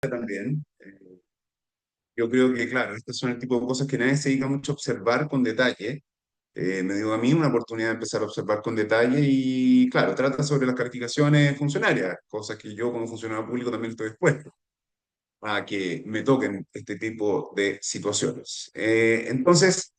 también. Yo creo que, claro, estas son el tipo de cosas que nadie se dedica mucho a observar con detalle. Me dio a mí una oportunidad de empezar a observar con detalle y, claro, trata sobre las calificaciones funcionarias, cosas que yo como funcionario público también estoy expuesto a que me toquen este tipo de situaciones. Entonces,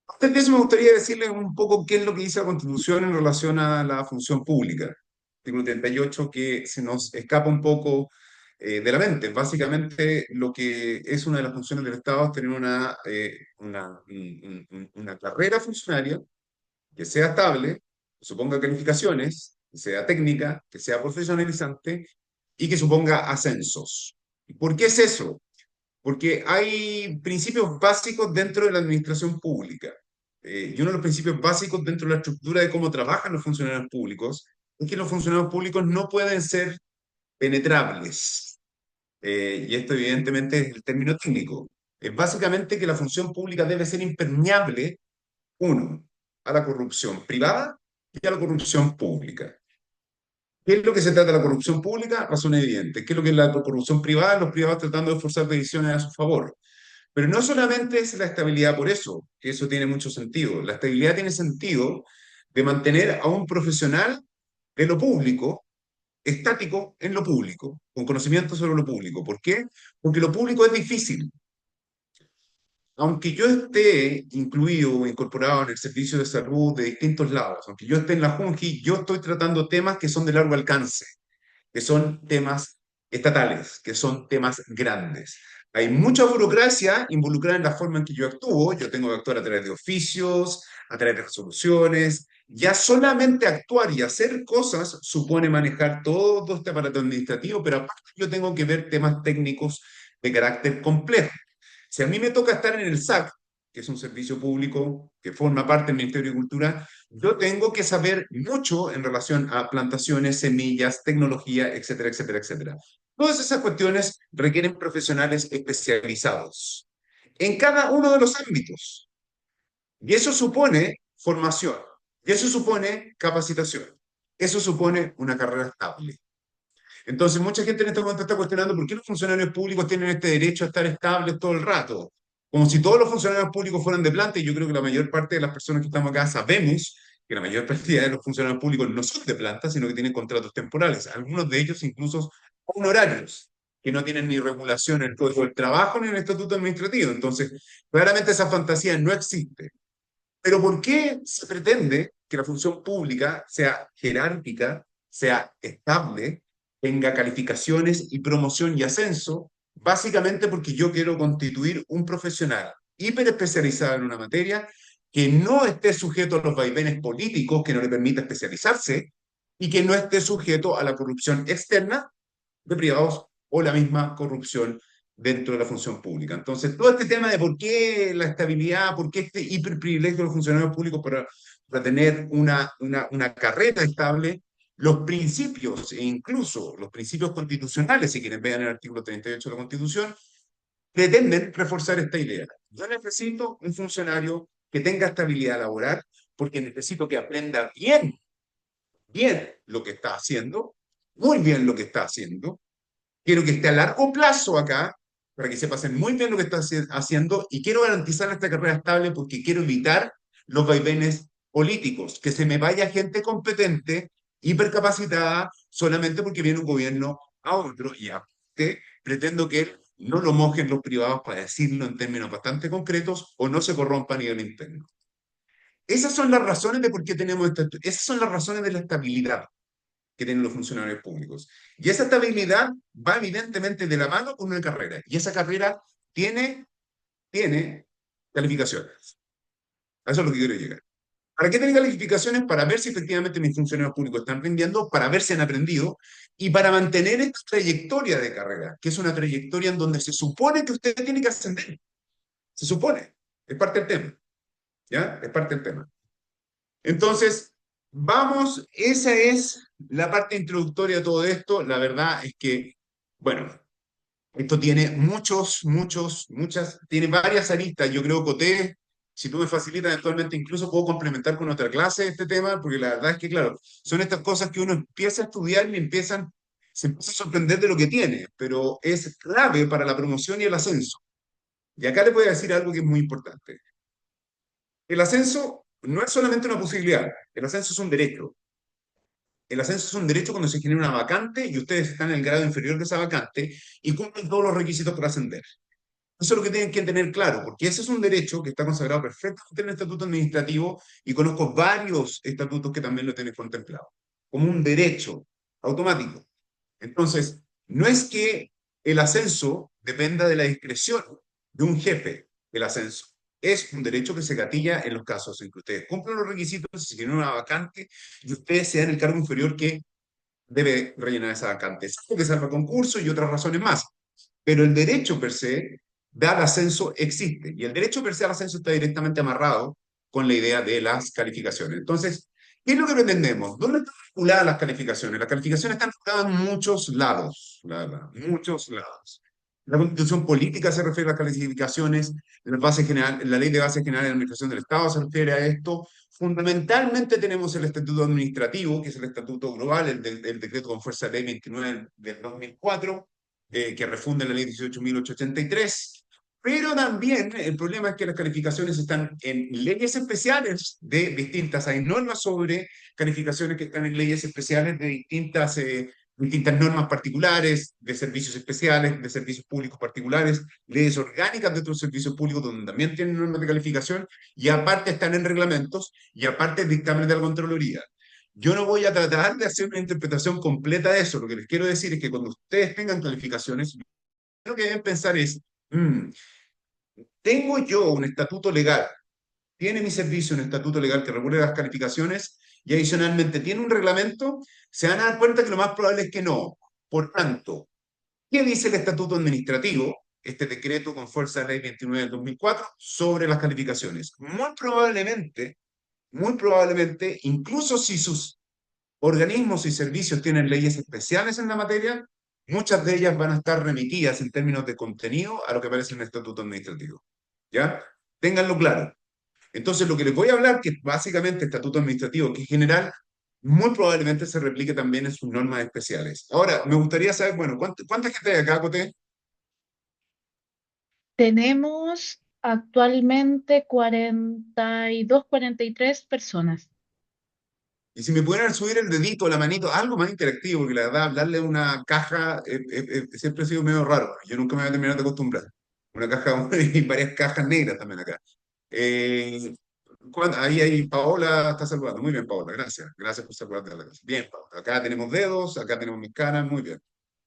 antes de eso me gustaría decirles un poco qué es lo que dice la Constitución en relación a la función pública. Artículo 38 que se nos escapa un poco de la mente. Básicamente, lo que es una de las funciones del Estado es tener una carrera funcionaria que sea estable, que suponga calificaciones, que sea técnica, que sea profesionalizante y que suponga ascensos. ¿Por qué es eso? Porque hay principios básicos dentro de la administración pública. Y uno de los principios básicos dentro de la estructura de cómo trabajan los funcionarios públicos es que los funcionarios públicos no pueden ser penetrables. Y esto evidentemente es el término técnico. Es básicamente que la función pública debe ser impermeable, uno, a la corrupción privada y a la corrupción pública. ¿Qué es lo que se trata de la corrupción pública? Razón evidente. ¿Qué es lo que es la corrupción privada? Los privados tratando de forzar decisiones a su favor. Pero no solamente es la estabilidad por eso, que eso tiene mucho sentido. La estabilidad tiene sentido de mantener a un profesional de lo público estático en lo público, con conocimiento sobre lo público. ¿Por qué? Porque lo público es difícil. Aunque yo esté incluido o incorporado en el servicio de salud de distintos lados, aunque yo esté en la JUNGI, yo estoy tratando temas que son de largo alcance, que son temas estatales, que son temas grandes. Hay mucha burocracia involucrada en la forma en que yo actúo. Yo tengo que actuar a través de oficios, a través de resoluciones. Ya solamente actuar y hacer cosas supone manejar todo este aparato administrativo, pero aparte yo tengo que ver temas técnicos de carácter complejo. Si a mí me toca estar en el SAC, que es un servicio público que forma parte del Ministerio de Agricultura, yo tengo que saber mucho en relación a plantaciones, semillas, tecnología, etcétera, etcétera, etcétera. Todas esas cuestiones requieren profesionales especializados en cada uno de los ámbitos. Y eso supone formación, y eso supone capacitación, eso supone una carrera estable. Entonces, mucha gente en este momento está cuestionando por qué los funcionarios públicos tienen este derecho a estar estables todo el rato. Como si todos los funcionarios públicos fueran de planta, y yo creo que la mayor parte de las personas que estamos acá sabemos que la mayor cantidad de los funcionarios públicos no son de planta, sino que tienen contratos temporales. Algunos de ellos incluso honorarios, que no tienen ni regulación en el Código del Trabajo ni en el Estatuto Administrativo. Entonces, claramente esa fantasía no existe. Pero ¿por qué se pretende que la función pública sea jerárquica, sea estable, tenga calificaciones y promoción y ascenso? Básicamente porque yo quiero constituir un profesional hiperespecializado en una materia que no esté sujeto a los vaivenes políticos que no le permita especializarse y que no esté sujeto a la corrupción externa de privados o la misma corrupción dentro de la función pública. Entonces, todo este tema de por qué la estabilidad, por qué este hiperprivilegio de los funcionarios públicos para tener una carrera estable, los principios e incluso los principios constitucionales, si quieren vean el artículo 38 de la Constitución, pretenden reforzar esta idea. Yo necesito un funcionario que tenga estabilidad laboral porque necesito que aprenda bien lo que está haciendo, muy bien lo que está haciendo, quiero que esté a largo plazo acá, para que sepa hacer muy bien lo que está haciendo, y quiero garantizar esta carrera estable porque quiero evitar los vaivenes políticos, que se me vaya gente competente, hipercapacitada, solamente porque viene un gobierno a otro, y aparte pretendo que él no lo mojen los privados, para decirlo en términos bastante concretos, o no se corrompa a nivel interno. Esas son las razones de por qué tenemos esas son las razones de la estabilidad que tienen los funcionarios públicos. Y esa estabilidad va evidentemente de la mano con una carrera. Y esa carrera tiene calificaciones. A eso es lo que quiero llegar. ¿Para qué tienen calificaciones? Para ver si efectivamente mis funcionarios públicos están rindiendo, para ver si han aprendido y para mantener esta trayectoria de carrera, que es una trayectoria en donde se supone que usted tiene que ascender. Se supone. Es parte del tema. ¿Ya? Es parte del tema. Entonces, vamos, esa es la parte introductoria de todo esto. La verdad es que, bueno, esto tiene tiene varias aristas. Yo creo que Coté, si tú me facilitas eventualmente, incluso puedo complementar con otra clase este tema, porque la verdad es que, claro, son estas cosas que uno empieza a estudiar y empiezan se empieza a sorprender de lo que tiene, pero es clave para la promoción y el ascenso. Y acá le voy a decir algo que es muy importante. El ascenso no es solamente una posibilidad, el ascenso es un derecho. El ascenso es un derecho cuando se genera una vacante y ustedes están en el grado inferior de esa vacante y cumplen todos los requisitos para ascender. Eso es lo que tienen que tener claro, porque ese es un derecho que está consagrado perfectamente en el estatuto administrativo y conozco varios estatutos que también lo tienen contemplado, como un derecho automático. Entonces, no es que el ascenso dependa de la discreción de un jefe, el ascenso. Es un derecho que se gatilla en los casos en que ustedes cumplen los requisitos, si tienen una vacante y ustedes sean el cargo inferior que debe rellenar esa vacante. Es algo que salva concurso y otras razones más. Pero el derecho per se al ascenso existe. Y el derecho per se al ascenso está directamente amarrado con la idea de las calificaciones. Entonces, ¿qué es lo que pretendemos? ¿Dónde están reguladas las calificaciones? Las calificaciones están reguladas en muchos lados, la verdad, muchos lados. La Constitución política se refiere a las calificaciones, la Ley de Base General de la Administración del Estado se refiere a esto. Fundamentalmente tenemos el Estatuto Administrativo, que es el Estatuto Global, el decreto con fuerza de ley 29 del 2004, que refunde la ley 18.883. Pero también el problema es que las calificaciones están en leyes especiales de distintas. Hay normas sobre calificaciones que están en leyes especiales de distintas normas particulares, de servicios especiales, de servicios públicos particulares, leyes orgánicas de otros servicios públicos donde también tienen normas de calificación, y aparte están en reglamentos, y aparte dictámenes de la Contraloría. Yo no voy a tratar de hacer una interpretación completa de eso. Lo que les quiero decir es que cuando ustedes tengan calificaciones, lo que deben pensar es, mm, ¿tengo yo un estatuto legal? ¿Tiene mi servicio un estatuto legal que regule las calificaciones? Y adicionalmente, ¿tiene un reglamento? Se van a dar cuenta que lo más probable es que no. Por tanto, ¿qué dice el estatuto administrativo, este decreto con fuerza de ley 29 del 2004, sobre las calificaciones? Muy probablemente, incluso si sus organismos y servicios tienen leyes especiales en la materia, muchas de ellas van a estar remitidas en términos de contenido a lo que aparece en el estatuto administrativo. ¿Ya? Ténganlo claro. Entonces, lo que les voy a hablar, que es básicamente estatuto administrativo, que es general, muy probablemente se replique también en sus normas especiales. Ahora, me gustaría saber, bueno, ¿cuánta gente hay acá, Coté? Tenemos actualmente 42, 43 personas. Y si me pudieran subir el dedito, la manito, algo más interactivo, porque la verdad, hablarle a una caja siempre ha sido medio raro. Yo nunca me voy a terminar de acostumbrar. Una caja y varias cajas negras también acá. Eh, ahí Paola está saludando. Muy bien, Paola, gracias. Gracias por saludarte a la casa. Bien, Paola. Acá tenemos dedos, acá tenemos mis caras, muy bien.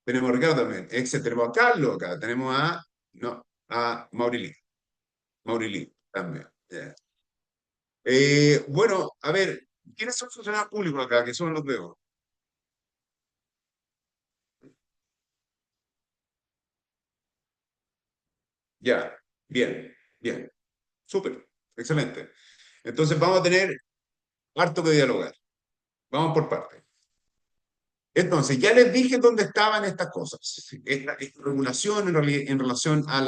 Tenemos a Ricardo también. Tenemos a Carlos acá. Tenemos a, no, a Maurili. Maurili también. Yeah. Bueno, a ver, ¿quiénes son funcionarios públicos acá? Que son los dedos. Ya, bien, bien, súper, excelente. Entonces vamos a tener harto que dialogar. Vamos por partes. Entonces, ya les dije dónde estaban estas cosas, esta regulación en relación a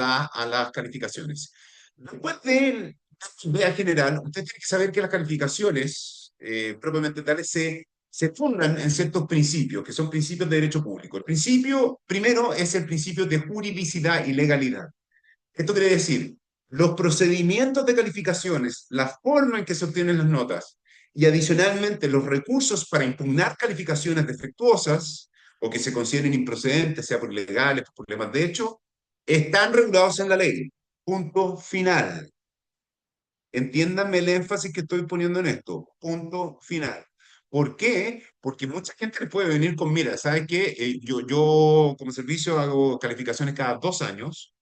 las calificaciones. Después de la idea general, usted tiene que saber que las calificaciones propiamente tales se fundan en ciertos principios, que son principios de derecho público. El principio primero es el principio de juridicidad y legalidad. Esto quiere decir, los procedimientos de calificaciones, la forma en que se obtienen las notas y adicionalmente los recursos para impugnar calificaciones defectuosas o que se consideren improcedentes, sea por ilegales, por problemas de hecho, están regulados en la ley. Punto final. Entiéndanme el énfasis que estoy poniendo en esto. Punto final. ¿Por qué? Porque mucha gente le puede venir con, mira, ¿sabes qué? Yo como servicio hago calificaciones cada 2 años.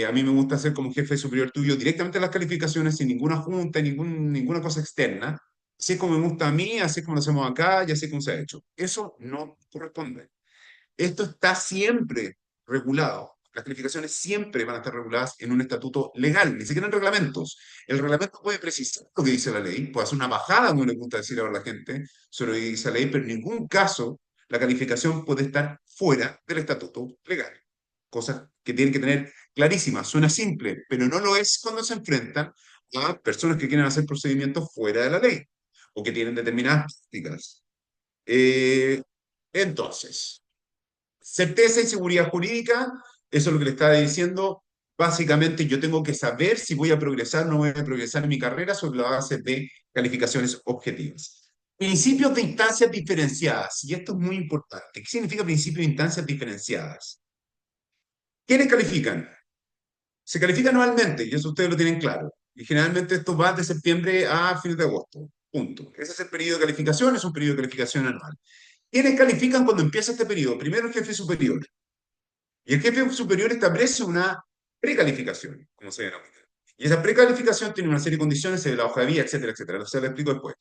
A mí me gusta hacer como jefe superior tuyo directamente las calificaciones sin ninguna junta, ninguna cosa externa. Así es como me gusta a mí, así es como lo hacemos acá y así es como se ha hecho. Eso no corresponde. Esto está siempre regulado. Las calificaciones siempre van a estar reguladas en un estatuto legal, ni siquiera en reglamentos. El reglamento puede precisar lo que dice la ley, puede hacer una bajada, como le gusta decir ahora a la gente, sobre lo que dice la ley, pero en ningún caso la calificación puede estar fuera del estatuto legal. Cosas que tienen que tener clarísimas. Suena simple, pero no lo es cuando se enfrentan a personas que quieren hacer procedimientos fuera de la ley o que tienen determinadas prácticas. Eh, entonces, certeza y seguridad jurídica, eso es lo que le estaba diciendo. Básicamente, yo tengo que saber si voy a progresar o no voy a progresar en mi carrera sobre la base de calificaciones objetivas. Principios de instancias diferenciadas, y esto es muy importante. ¿Qué significa principio de instancias diferenciadas? ¿Quiénes califican? Se califica anualmente, y eso ustedes lo tienen claro. Y generalmente esto va de septiembre a fines de agosto. Punto. Ese es el periodo de calificación, es un periodo de calificación anual. ¿Quiénes califican cuando empieza este periodo? Primero el jefe superior. Y el jefe superior establece una precalificación, como se denomina. Y esa precalificación tiene una serie de condiciones, de la hoja de vida, etcétera, etcétera. Se lo explico después.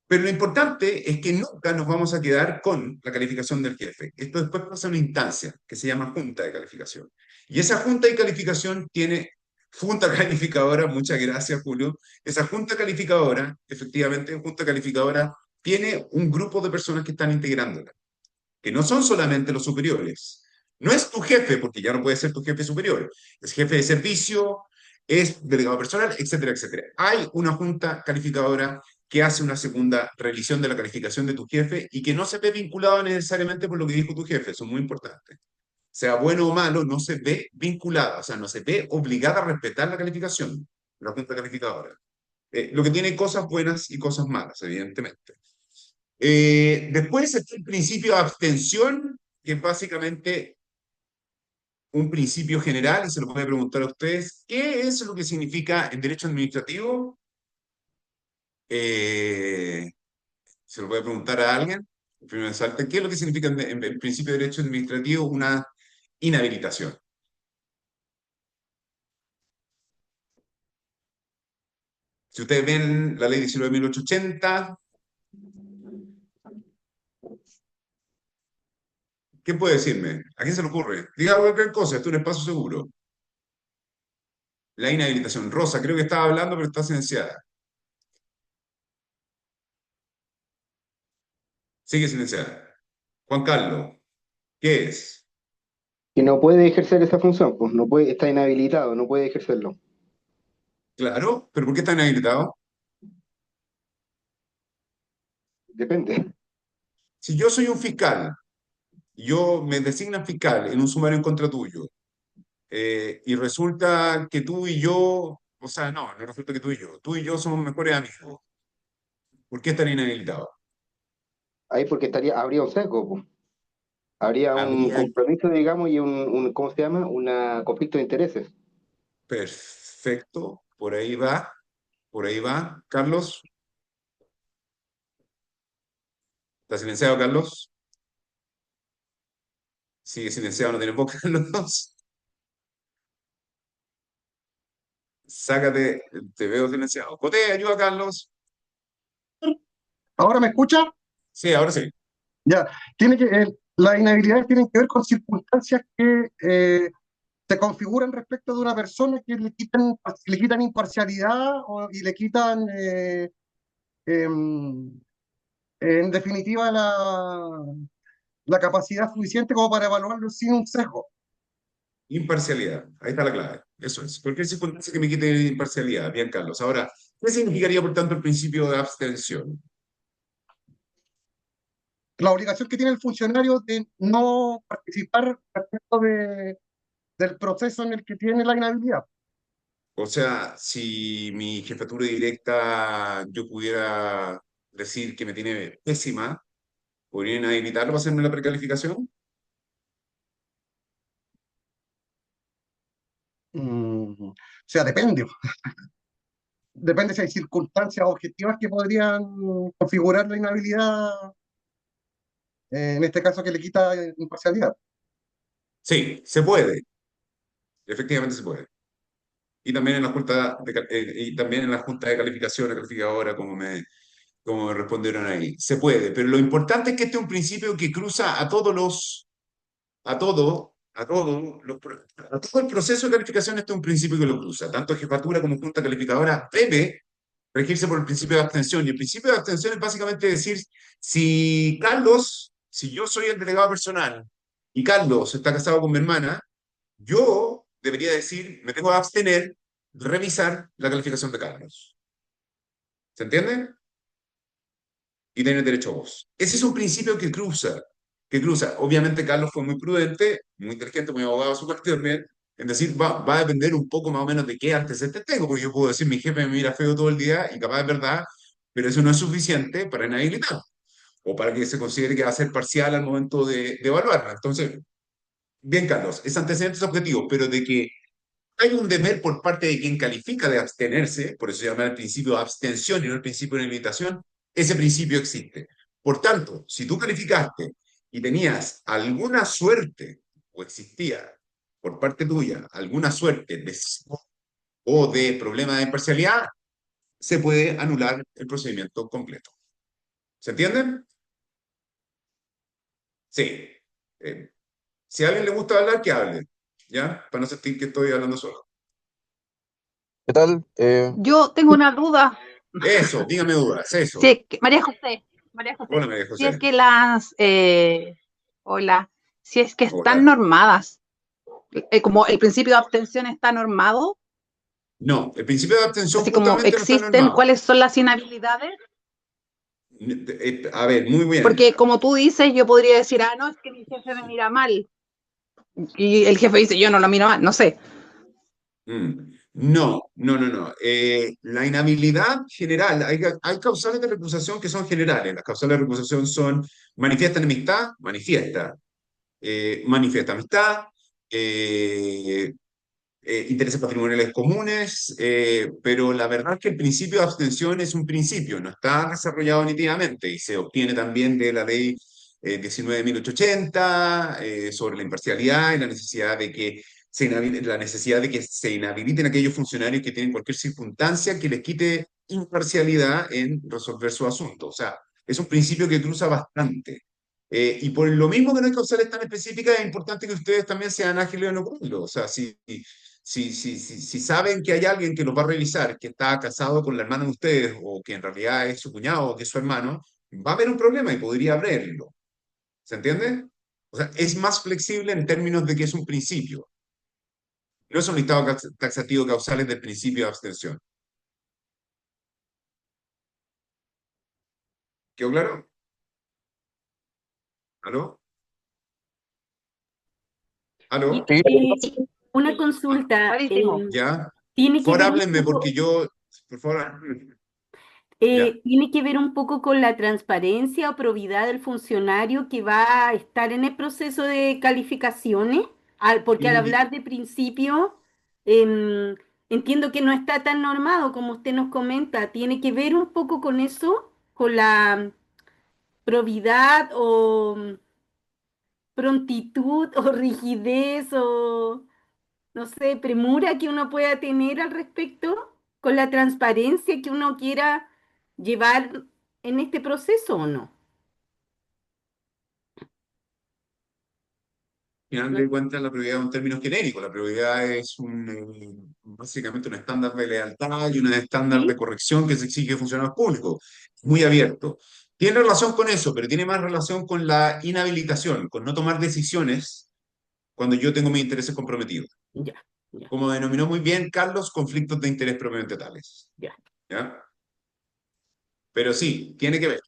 Pero lo importante es que nunca nos vamos a quedar con la calificación del jefe. Esto después pasa a una instancia que se llama junta de calificación. Y esa junta de calificación tiene, junta calificadora, muchas gracias Julio, esa junta calificadora, efectivamente, junta calificadora, tiene un grupo de personas que están integrándola, que no son solamente los superiores. No es tu jefe, porque ya no puede ser tu jefe superior. Es jefe de servicio, es delegado personal, etcétera, etcétera. Hay una junta calificadora que hace una segunda revisión de la calificación de tu jefe y que no se ve vinculada necesariamente por lo que dijo tu jefe. Eso es muy importante. Sea bueno o malo, no se ve vinculada, o sea, no se ve obligada a respetar la calificación, de la junta calificadora. Lo que tiene cosas buenas y cosas malas, evidentemente. Después está el principio de abstención, que es básicamente un principio general, y se lo voy a preguntar a ustedes. ¿Qué es lo que significa en derecho administrativo? Eh, Se lo voy a preguntar a alguien. Primero me salta, ¿qué es lo que significa en principio de derecho administrativo una inhabilitación? Si ustedes ven la ley 19.880, ¿qué puede decirme? ¿A quién se le ocurre? Diga cualquier cosa, esto es un espacio seguro. La inhabilitación. Rosa, creo que estaba hablando, pero está silenciada. Sigue silenciada. Juan Carlos, ¿qué es? Que no puede ejercer esa función, pues no puede, está inhabilitado, no puede ejercerlo. Claro, pero ¿por qué está inhabilitado? Depende. Si yo soy un fiscal, yo me designan fiscal en un sumario en contra tuyo, y resulta que tú y yo, o sea, no, no resulta que tú y yo somos mejores amigos. ¿Por qué están inhabilitados? Ahí porque habría un sesgo, pues. Habría un Habría. compromiso, digamos, y ¿cómo se llama? Un conflicto de intereses. Perfecto, por ahí va, por ahí va. Carlos, ¿está silenciado, Carlos? Sigue silenciado, no tiene voz, Carlos. Sácate, te veo silenciado. Coté, ayuda, Carlos. ¿Ahora me escucha? Sí, ahora sí. Ya. Las inhabilidades tienen que ver con circunstancias que se configuran respecto de una persona que le quitan imparcialidad y le quitan, em, en definitiva, la capacidad suficiente como para evaluarlo sin un sesgo. Imparcialidad, ahí está la clave. Eso es. Cualquier circunstancia que me quite imparcialidad. Bien, Carlos. Ahora, ¿qué significaría, por tanto, el principio de abstención? La obligación que tiene el funcionario de no participar respecto del proceso en el que tiene la inhabilidad. O sea, si mi jefatura directa yo pudiera decir que me tiene pésima, ¿podrían inhabilitarlo para hacerme la precalificación? O sea, depende. Depende si hay circunstancias objetivas que podrían configurar la inhabilidad, en este caso que le quita imparcialidad. Sí, se puede. Efectivamente se puede. Y también en la junta y también en la junta de calificación, la calificadora, como me respondieron ahí. Se puede, pero lo importante es que este es un principio que cruza a todos los, a todo el proceso de calificación. Este es un principio que lo cruza. Tanto jefatura como junta calificadora debe regirse por el principio de abstención. Y el principio de abstención es básicamente decir, si Carlos, si yo soy el delegado personal y Carlos está casado con mi hermana, yo debería decir, me tengo que abstener, revisar la calificación de Carlos. ¿Se entiende? Y tener derecho a voz. Ese es un principio que cruza. que cruza. Obviamente Carlos fue muy prudente, muy inteligente, muy abogado de su parte también, en decir, va a depender un poco más o menos de qué antecedentes tengo, porque yo puedo decir, mi jefe me mira feo todo el día y capaz es verdad, pero eso no es suficiente para inhabilitar o para que se considere que va a ser parcial al momento de evaluarla. Entonces, bien, Carlos, es antecedentes objetivos, pero de que hay un deber por parte de quien califica de abstenerse, por eso se llama el principio de abstención y no el principio de inhabilitación, ese principio existe. Por tanto, si tú calificaste y tenías alguna suerte, o existía por parte tuya alguna suerte de o de problema de imparcialidad, se puede anular el procedimiento completo. ¿Se entienden? Sí. Eh, si a alguien le gusta hablar, que hable, ¿ya? Para no sentir que estoy hablando solo. ¿Qué tal? Yo tengo una duda. Eso, dígame dudas, eso. Si es que, María José, Hola, María si es José. que hola, si es que están Hola. normadas, como el principio de abstención está normado, No, el principio de abstención así como justamente no está existen, normado. ¿cuáles son las inhabilidades? A ver, muy bien. Porque como tú dices, yo podría decir, no, es que mi jefe me mira mal. Y el jefe dice, yo no lo miro mal, no sé. No, no, no, no. La inhabilidad general, hay causales de recusación que son generales. Las causales de recusación son manifiesta enemistad, manifiesta amistad, eh, intereses patrimoniales comunes, pero la verdad es que el principio de abstención es un principio, no está desarrollado nítidamente y se obtiene también de la ley 19.880 sobre la imparcialidad y la necesidad de que se inhabiliten aquellos funcionarios que tienen cualquier circunstancia que les quite imparcialidad en resolver su asunto. O sea, es un principio que cruza bastante. Y por lo mismo que no hay causales tan específicas, es importante que ustedes también sean ágiles en ocurrirlo. O sea, si saben que hay alguien que los va a revisar, que está casado con la hermana de ustedes, o que en realidad es su cuñado o que es su hermano, va a haber un problema y podría abrirlo. ¿Se entiende? O sea, es más flexible en términos de que es un principio. No es un listado taxativo causales del principio de abstención. ¿Quedó claro? ¿Aló? Y, ¿Aló? Sí, una consulta, Clarísimo. ¿Ya? tiene Por que favor, ver un háblenme porque poco, yo, por favor, ya. tiene que ver un poco con la transparencia o probidad del funcionario que va a estar en el proceso de calificaciones, porque al Tiene que- hablar de principio, em, entiendo que no está tan normado como usted nos comenta. Tiene que ver un poco con eso, con la probidad o prontitud o rigidez o no sé, premura que uno pueda tener al respecto, con la transparencia que uno quiera llevar en este proceso o no. Final No- de cuentas, la prioridad es un término genérico. La prioridad es básicamente un estándar de lealtad y un estándar de ¿Sí? corrección que se exige a funcionarios públicos. Muy abierto. Tiene relación con eso, pero tiene más relación con la inhabilitación, con no tomar decisiones cuando yo tengo mis intereses comprometidos. Ya, ya, Como denominó muy bien Carlos, conflictos de interés propiamente tales. ya, ¿Ya? Pero sí, tiene que ver.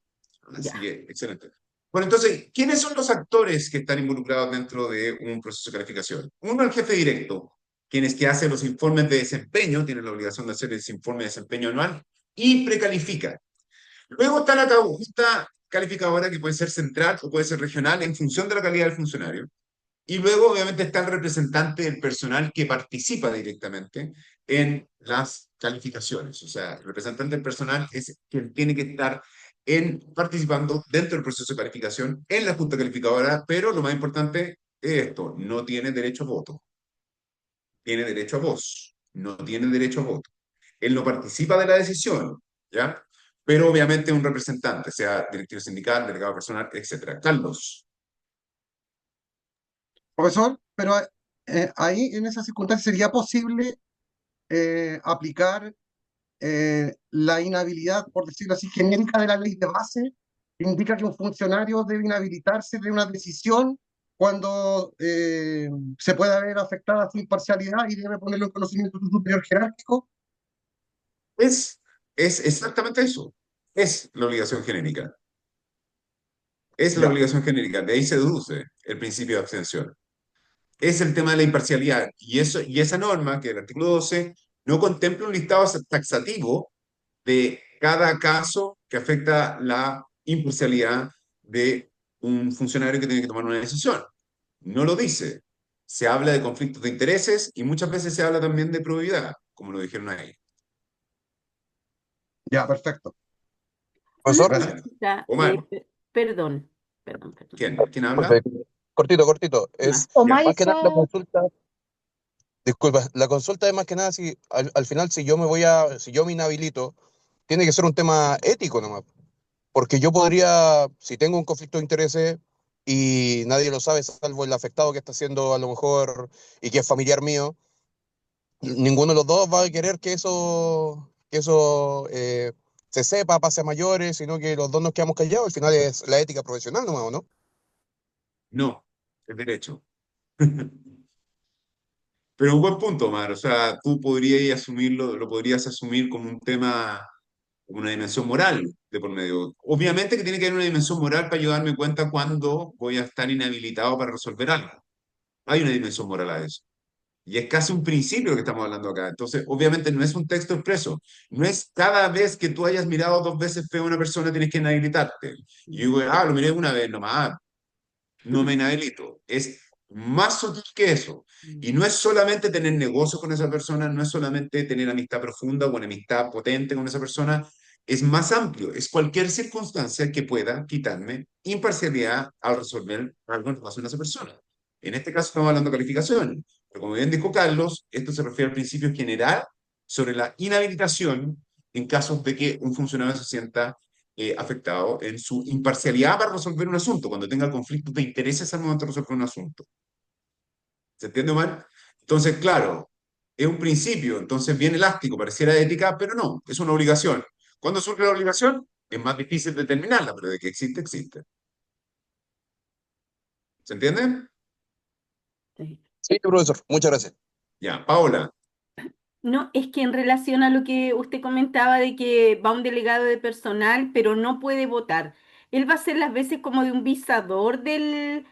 ya. Así que, excelente. Bueno, entonces, ¿quiénes son los actores que están involucrados dentro de un proceso de calificación? Uno, el jefe directo, quienes que hace los informes de desempeño, tiene la obligación de hacer ese informe de desempeño anual y precalifica. Luego está la junta calificadora que puede ser central o puede ser regional en función de la calidad del funcionario. Y luego, obviamente, está el representante del personal que participa directamente en las calificaciones. O sea, el representante del personal es quien tiene que estar participando dentro del proceso de calificación en la junta calificadora, pero lo más importante es esto, no tiene derecho a voto, tiene derecho a voz, no tiene derecho a voto. Él no participa de la decisión, ¿ya? Pero obviamente un representante, sea directivo sindical, delegado personal, etcétera. Carlos. Profesor, pero ahí en esa circunstancia sería posible aplicar la inhabilidad, por decirlo así, genérica de la ley de base, que indica que un funcionario debe inhabilitarse de una decisión cuando se puede ver afectada su imparcialidad y debe ponerlo en conocimiento de su superior jerárquico. Es, es exactamente eso. Es la obligación genérica. Es la Ya, obligación genérica, de ahí se deduce el principio de abstención. Es el tema de la imparcialidad. Y esa norma, que el artículo 12, no contempla un listado taxativo de cada caso que afecta la imparcialidad de un funcionario que tiene que tomar una decisión. No lo dice. Se habla de conflictos de intereses y muchas veces se habla también de probidad, como lo dijeron ahí. ya, perfecto. Una Profesor, Gracias. pregunta, Omar, perdón, perdón. ¿quién habla? profe, cortito, cortito. Ah, Es Omar más que nada la está, consulta. Disculpa, la consulta es más que nada si al final si yo me inhabilito, tiene que ser un tema ético nomás. Porque yo podría, si tengo un conflicto de intereses y nadie lo sabe, salvo el afectado que está haciendo a lo mejor y que es familiar mío, ninguno de los dos va a querer que eso se sepa, pase a mayores, sino que los dos nos quedamos callados. Al final es la ética profesional nomás, ¿o no? No, es derecho. Pero un buen punto, Omar. O sea, tú podrías asumirlo, lo podrías asumir como un tema, como una dimensión moral de por medio. Obviamente que tiene que haber una dimensión moral para yo darme cuenta cuándo voy a estar inhabilitado para resolver algo. Hay una dimensión moral a eso. Y es casi un principio que estamos hablando acá. Entonces, obviamente no es un texto expreso. No es cada vez que tú hayas mirado dos veces feo a una persona tienes que inhabilitarte. Y yo digo, ah, lo miré una vez nomás, no me inhabilito. Es más sutil que eso. Y no es solamente tener negocio con esa persona, no es solamente tener amistad profunda o una amistad potente con esa persona, es más amplio, es cualquier circunstancia que pueda quitarme imparcialidad al resolver algo en relación a esa persona. En este caso estamos hablando de calificaciones, pero como bien dijo Carlos, esto se refiere al principio general sobre la inhabilitación en casos de que un funcionario se sienta afectado en su imparcialidad para resolver un asunto, cuando tenga conflictos de intereses al momento de resolver un asunto. ¿Se entiende mal? Entonces, claro, es un principio, entonces bien elástico, pareciera ética, pero no, es una obligación. ¿Cuándo surge la obligación? Es más difícil determinarla, pero de que existe, existe. ¿Se entiende? sí. Sí, profesor, muchas gracias. Ya, Paola. No, es que en relación a lo que usted comentaba de que va un delegado de personal, pero no puede votar, él va a ser las veces como de un visador del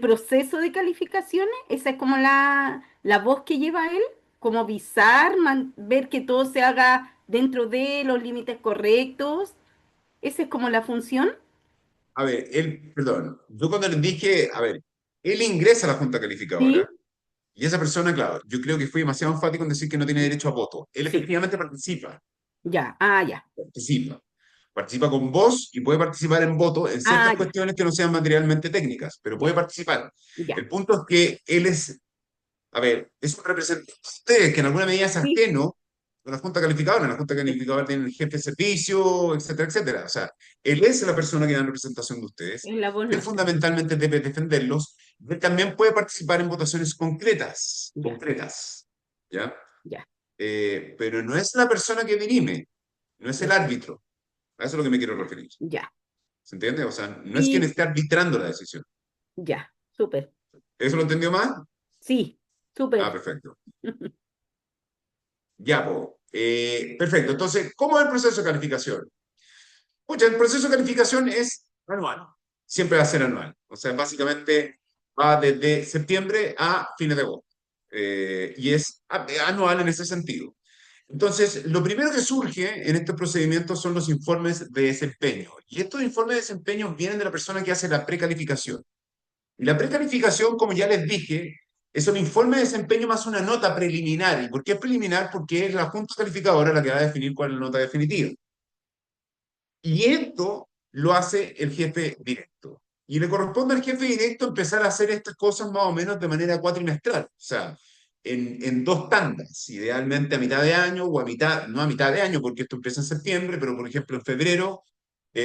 proceso de calificaciones. Esa es como la voz que lleva él, como visar, ver que todo se haga dentro de los límites correctos. Esa es como la función. A ver, él, perdón, yo cuando le dije, a ver, él ingresa a la Junta Calificadora Sí, y esa persona, claro, yo creo que fue demasiado enfático en decir que no tiene derecho a voto. Él sí, efectivamente participa, ya, ah, ya, participa. Participa con voz y puede participar en voto en ah, ciertas ya, cuestiones que no sean materialmente técnicas, pero puede ya, participar. ya. El punto es que él es, a ver, es un representante de ustedes que en alguna medida es Sí, ajeno a la Junta Calificadora. En la Junta sí, Calificadora tiene el jefe de servicio, etcétera, etcétera. O sea, él es la persona que da en representación de ustedes. es la voz Él nuestra. fundamentalmente debe defenderlos. Él también puede participar en votaciones concretas, Ya, concretas, ¿ya? ya, Pero no es la persona que dirime, no es el perfecto, árbitro. A eso es lo que me quiero referir. ya. ¿Se entiende? O sea, no es quien Y esté arbitrando la decisión. ya, súper. ¿Eso lo entendió más? Sí, Ah, súper. perfecto. Ya, pues. Perfecto. Entonces, ¿cómo es el proceso de calificación? Pucha, el proceso de calificación es anual. Siempre va a ser anual. O sea, básicamente va desde septiembre a fines de agosto. Y es anual en ese sentido. Entonces, lo primero que surge en este procedimiento son los informes de desempeño. Y estos informes de desempeño vienen de la persona que hace la precalificación. Y la precalificación, como ya les dije, es un informe de desempeño más una nota preliminar. ¿Y por qué es preliminar? Porque es la junta calificadora la que va a definir cuál es la nota definitiva. Y esto lo hace el jefe directo. Y le corresponde al jefe directo empezar a hacer estas cosas más o menos de manera cuatrimestral. O sea, en dos tandas, idealmente a mitad de año o a mitad, no a mitad de año porque esto empieza en septiembre, pero por ejemplo en febrero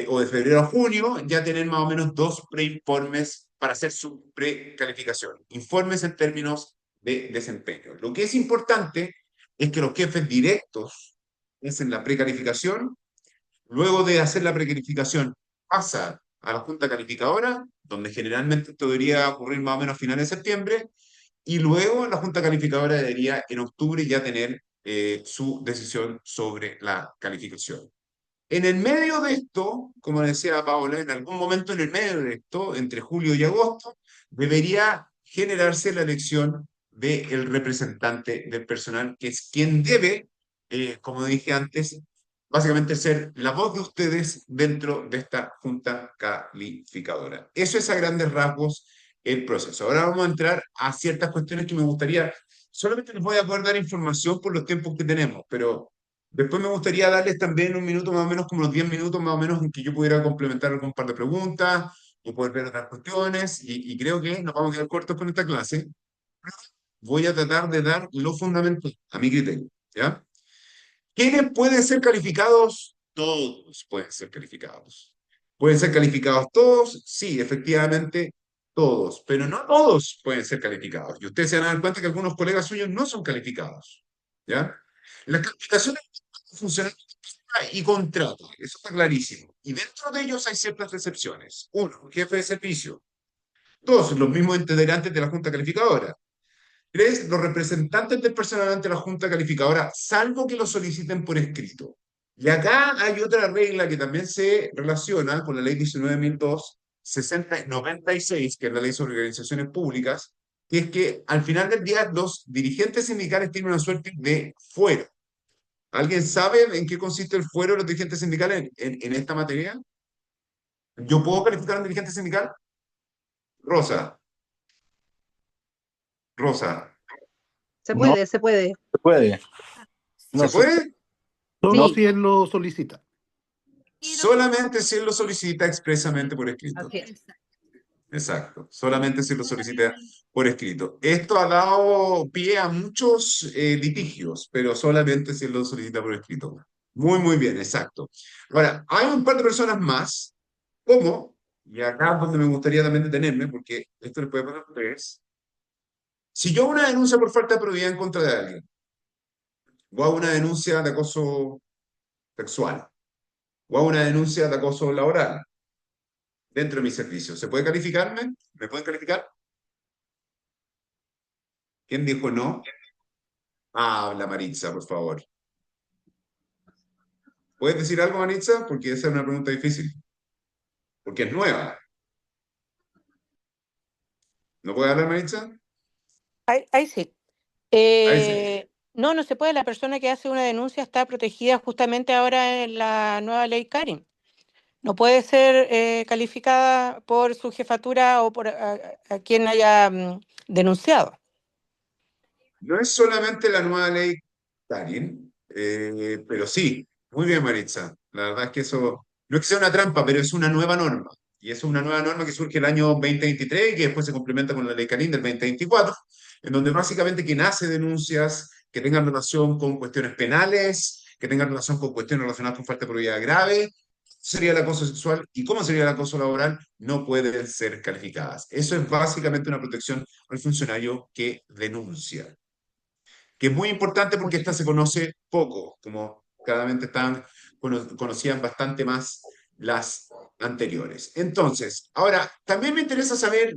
o de febrero a junio ya tener más o menos dos preinformes para hacer su precalificación. Informes en términos de desempeño. Lo que es importante es que los jefes directos hacen la precalificación. Luego de hacer la precalificación, pasa a la junta calificadora, donde generalmente esto debería ocurrir más o menos a finales de septiembre, y luego la junta calificadora debería en octubre ya tener su decisión sobre la calificación. En el medio de esto, como decía Paola, en algún momento en el medio de esto, entre julio y agosto, debería generarse la elección del representante del personal, que es quien debe, como dije antes, básicamente ser la voz de ustedes dentro de esta junta calificadora. Eso es a grandes rasgos el proceso. Ahora vamos a entrar a ciertas cuestiones que me gustaría, solamente les voy a poder dar información por los tiempos que tenemos, pero después me gustaría darles también un minuto más o menos, como los 10 minutos más o menos, en que yo pudiera complementar algún par de preguntas y poder ver otras cuestiones, y creo que nos vamos a quedar cortos con esta clase. Voy a tratar de dar lo fundamental a mi criterio, ¿ya? ¿Quiénes pueden ser calificados? Todos pueden ser calificados. ¿Pueden ser calificados todos? Sí, efectivamente, todos, pero no todos pueden ser calificados. Y ustedes se van a dar cuenta que algunos colegas suyos no son calificados, ¿ya? Las calificaciones funcionan y contrato, eso está clarísimo. Y dentro de ellos hay ciertas excepciones. Uno, jefe de servicio. Dos, los mismos integrantes de la junta calificadora. Tres, los representantes del personal ante la junta calificadora, salvo que lo soliciten por escrito. Y acá hay otra regla que también se relaciona con la ley 19.002, 96, que es la ley sobre organizaciones públicas, que es que al final del día los dirigentes sindicales tienen una suerte de fuero. ¿Alguien sabe en qué consiste el fuero de los dirigentes sindicales en esta materia? ¿Yo puedo calificar a un dirigente sindical? Rosa, Rosa, Se No puede, se puede. se puede. ¿se No se puede? solo Sí. si él lo solicita. Solamente si él lo solicita expresamente por escrito. Así es. Exacto, solamente si lo solicita por escrito. Esto ha dado pie a muchos litigios, pero solamente si él lo solicita por escrito. Muy, muy bien, exacto. Ahora, hay un par de personas más, como, y acá es donde me gustaría también detenerme, porque esto les puede pasar a ustedes. Si yo hago una denuncia por falta de probidad en contra de alguien, o hago una denuncia de acoso sexual, o hago una denuncia de acoso laboral dentro de mi servicio, ¿se puede calificarme? ¿Me pueden calificar? ¿Quién dijo no? Habla, Maritza, por favor. ¿Puedes decir algo, Maritza? Porque esa es una pregunta difícil. Porque es nueva. ¿No puede hablar, Maritza? Ahí sí. Ahí sí. No, no se puede. La persona que hace una denuncia está protegida justamente ahora en la nueva ley Karin. No puede ser calificada por su jefatura o por a quien haya denunciado. No es solamente la nueva ley Karin, pero sí. Muy bien, Maritza. La verdad es que eso no es que sea una trampa, pero es una nueva norma. Y es una nueva norma que surge el año 2023 y que después se complementa con la ley Karin del 2024, en donde básicamente quien hace denuncias que tengan relación con cuestiones penales, que tengan relación con cuestiones relacionadas con falta de probidad grave, sería el acoso sexual y cómo sería el acoso laboral, no pueden ser calificadas. Eso es básicamente una protección al funcionario que denuncia, que es muy importante porque esta se conoce poco, como claramente conocían bastante más las anteriores. Entonces, ahora, también me interesa saber,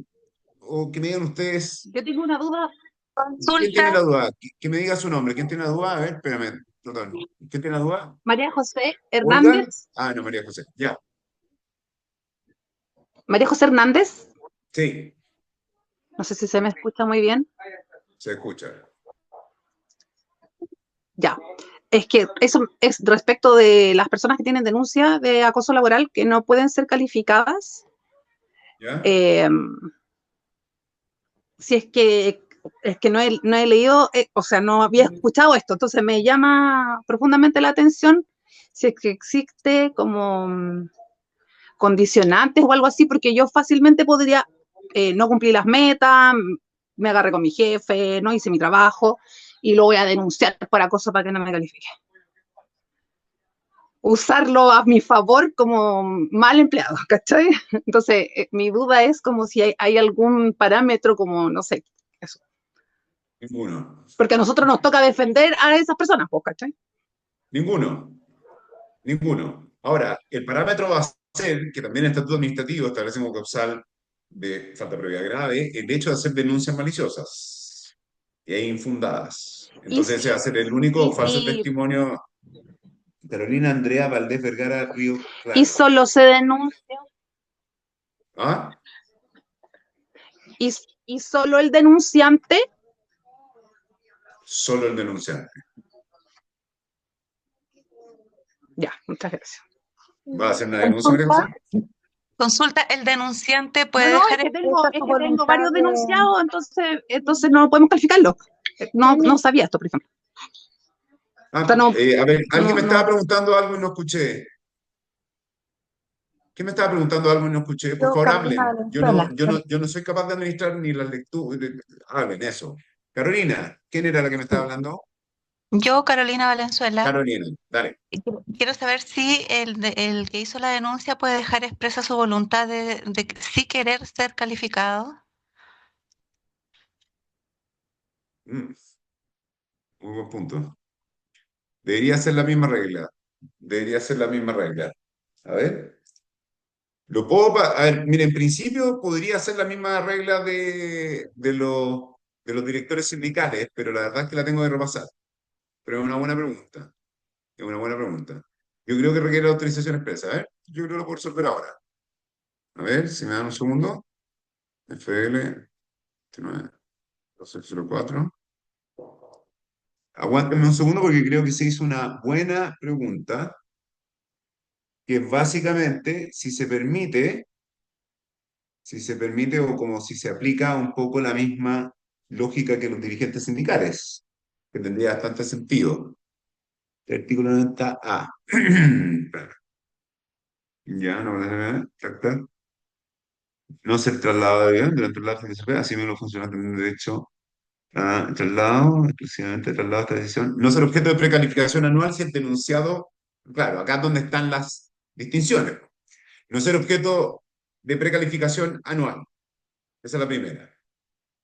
o que me digan ustedes, Yo tengo una duda. ¿quién tiene Consulta. la duda? Que me diga su nombre. ¿Quién tiene la duda? A ver, espérame, perdón. ¿Quién tiene la duda? María José ¿Olga? Hernández. Ah, no, María José. Ya, María José Hernández. sí, No sé si se me escucha muy bien. se escucha. Ya. Es que eso es respecto de las personas que tienen denuncia de acoso laboral que no pueden ser calificadas. ¿Ya? Si es que no he leído, o sea, no había escuchado esto, entonces me llama profundamente la atención si es que existe como condicionantes o algo así, porque yo fácilmente podría no cumplir las metas, me agarré con mi jefe, no hice mi trabajo y lo voy a denunciar por acoso para que no me califique. Usarlo a mi favor como mal empleado, ¿cachai? Entonces, mi duda es como si hay algún parámetro como, no sé, eso. Ninguno. Porque a nosotros nos toca defender a esas personas, pues, ¿cachai? Ninguno. Ninguno. Ahora, el parámetro va a ser, que también en el estatuto administrativo establece como causal de falta de probidad grave, el hecho de hacer denuncias maliciosas e infundadas. Entonces, ese va a ser el único falso testimonio. Carolina Andrea Valdés Vergara Río Y Claro. solo se denuncia, ¿Ah? y solo el denunciante. Solo el denunciante. Ya, muchas gracias. ¿Va a hacer una denuncia, María Consulta. José? Consulta, el denunciante No, puede no, dejar es que expresa su tengo voluntad varios de... denunciados, entonces no podemos calificarlo. No Tami, sabía esto, por ejemplo. O sea, Ah, a ver, alguien me estaba no. preguntando algo y no escuché. ¿Quién me estaba preguntando algo y no escuché? Por Yo, favor, Carolina hablen. Valenzuela. Yo no soy capaz de administrar ni las lecturas. Hablen, eso. Carolina, ¿quién era la que me estaba hablando? Yo, Carolina Valenzuela, Carolina, dale. y quiero saber si el que hizo la denuncia puede dejar expresa su voluntad de sí querer ser calificado. Mm, muy buen punto. Debería ser la misma regla. Debería ser la misma regla. A ver. A ver, mira, en principio podría ser la misma regla de los directores sindicales, pero la verdad es que la tengo que repasar. Pero es una buena pregunta. Es una buena pregunta. Yo creo que requiere autorización expresa. A ver, yo creo que lo puedo resolver ahora. A ver, si me dan un segundo. FL 29, 1204. Aguántame un segundo porque creo que se hizo una buena pregunta, que es básicamente si se permite o como si se aplica un poco la misma lógica que los dirigentes sindicales, que tendría bastante sentido. El artículo 90A. Ya, no, tac, tac. No ser trasladado de avión durante el lapso que se pueda, así mismo los funcionarios tienen derecho a traslado, exclusivamente traslado a esta decisión. No ser objeto de precalificación anual si el denunciado, claro, acá es donde están las distinciones. No ser objeto de precalificación anual. Esa es la primera.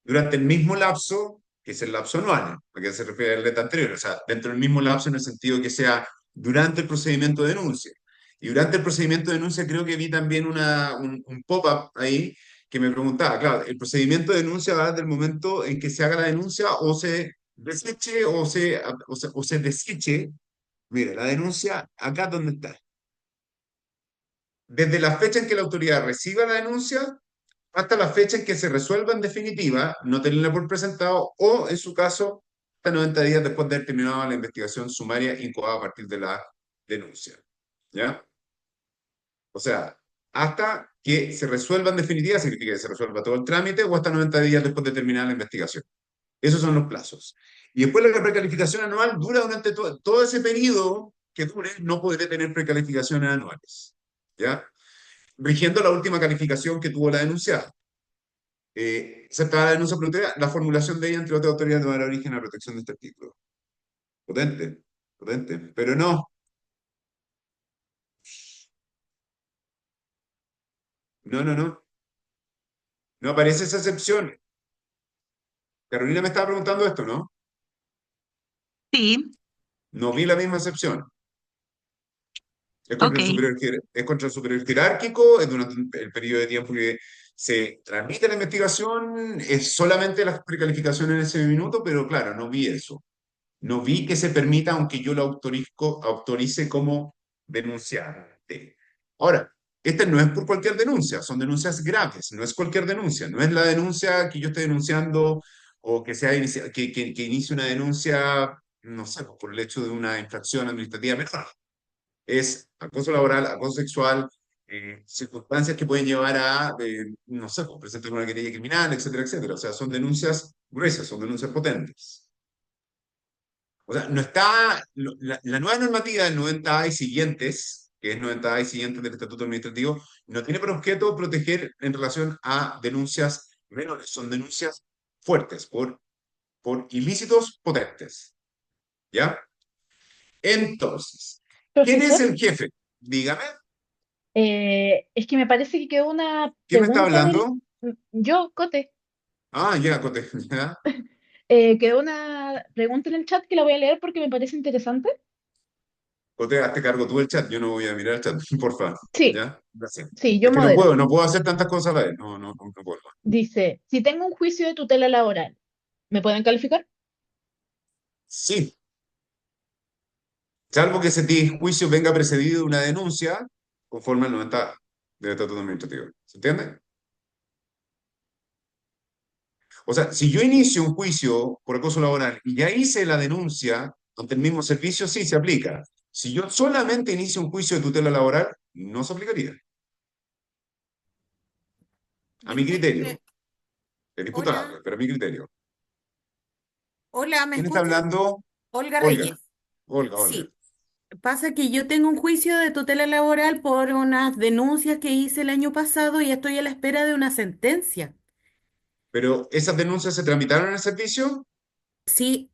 Durante el mismo lapso, que es el lapso anual, a que se refiere el letra anterior, o sea, dentro del mismo lapso en el sentido que sea durante el procedimiento de denuncia. Y durante el procedimiento de denuncia creo que vi también un pop-up ahí que me preguntaba, claro, el procedimiento de denuncia va desde el momento en que se haga la denuncia o se deseche o se deseche. Mira, la denuncia acá donde está. Desde la fecha en que la autoridad reciba la denuncia hasta la fecha en que se resuelva en definitiva, no tenerla por presentado, o en su caso, hasta 90 días después de haber terminado la investigación sumaria incoada a partir de la denuncia. ¿Ya? O sea, hasta que se resuelva en definitiva, significa que se resuelva todo el trámite, o hasta 90 días después de terminar la investigación. Esos son los plazos. Y después la precalificación anual dura durante todo ese periodo que dure, no podré tener precalificaciones anuales. ¿Ya? Rigiendo la última calificación que tuvo la denunciada. Aceptada la denuncia voluntaria, la formulación de ella entre otras autoridades no dará origen a la protección de este artículo. Potente, potente, pero no. No, no, no. No aparece esa excepción. Carolina me estaba preguntando esto, ¿no? Sí, No vi la misma excepción. Es contra ok. el superior jerárquico, es durante el periodo de tiempo que se transmite la investigación, es solamente la precalificación en ese minuto, pero claro, no vi eso. No vi que se permita, aunque yo lo autorice como denunciante. Ahora, esta no es por cualquier denuncia, son denuncias graves, no es cualquier denuncia, no es la denuncia que yo esté denunciando o que que inicie una denuncia, no sé, por el hecho de una infracción administrativa menor. Es acoso laboral, acoso sexual, circunstancias que pueden llevar a, no sé, pues, presentar una querella criminal, etcétera, etcétera. O sea, son denuncias gruesas, son denuncias potentes. O sea, no está, la nueva normativa del 90A y siguientes, que es 90A y siguientes del Estatuto Administrativo, no tiene por objeto proteger en relación a denuncias menores, son denuncias fuertes por ilícitos potentes. ¿Ya? Entonces, ¿quién es profesor, el jefe? Dígame, es que me parece que quedó una ¿quién me está pregunta hablando? yo, Cote, Ah, ya, Cote, ya. quedó una pregunta en el chat que la voy a leer porque me parece interesante. Cote, hazte cargo tú del chat, yo no voy a mirar el chat, por favor. Sí, ¿Ya? Gracias. sí, Es yo que no modero. puedo, no puedo hacer tantas cosas a la vez, no puedo. Dice, si tengo un juicio de tutela laboral, ¿me pueden calificar? Sí, salvo que ese juicio venga precedido de una denuncia conforme al 90 del Estatuto Administrativo. ¿Se entiende? O sea, si yo inicio un juicio por acoso laboral y ya hice la denuncia ante el mismo servicio, sí se aplica. Si yo solamente inicio un juicio de tutela laboral, no se aplicaría. A mi criterio. Es Hola, disputable, pero a mi criterio. hola, ¿me ¿Quién está escuchas? hablando? Olga Olga. Reyes. Olga. Sí, pasa que yo tengo un juicio de tutela laboral por unas denuncias que hice el año pasado y estoy a la espera de una sentencia. Pero esas denuncias se tramitaron en el servicio. Sí,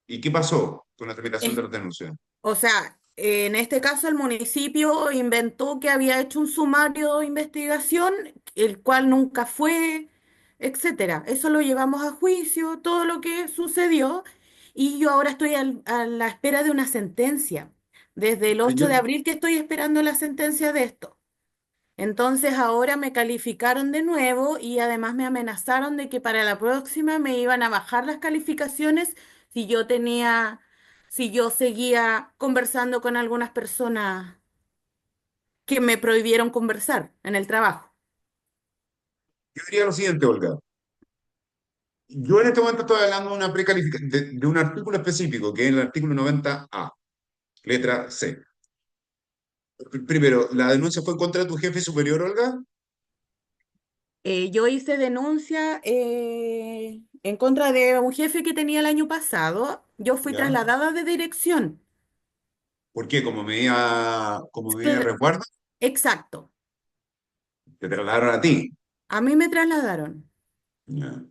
¿Y qué pasó con la tramitación de es- las denuncias? o sea, en este caso el municipio inventó que había hecho un sumario de investigación, el cual nunca fue, etcétera. Eso lo llevamos a juicio, todo lo que sucedió, y yo ahora estoy a la espera de una sentencia. Desde el 8 de Yo, abril que estoy esperando la sentencia de esto. Entonces ahora me calificaron de nuevo y además me amenazaron de que para la próxima me iban a bajar las calificaciones si yo tenía, si yo seguía conversando con algunas personas que me prohibieron conversar en el trabajo. yo diría lo siguiente, Olga. Yo en este momento estoy hablando de una de un artículo específico, que es el artículo 90A, letra C. Primero, ¿la denuncia fue contra tu jefe superior, Olga? Yo hice denuncia en contra de un jefe que tenía el año pasado. Yo fui ¿Ya? trasladada de dirección. ¿Por qué? Como medida de Cl- resguardo, Exacto. te trasladaron a ti. A mí me trasladaron. Ya.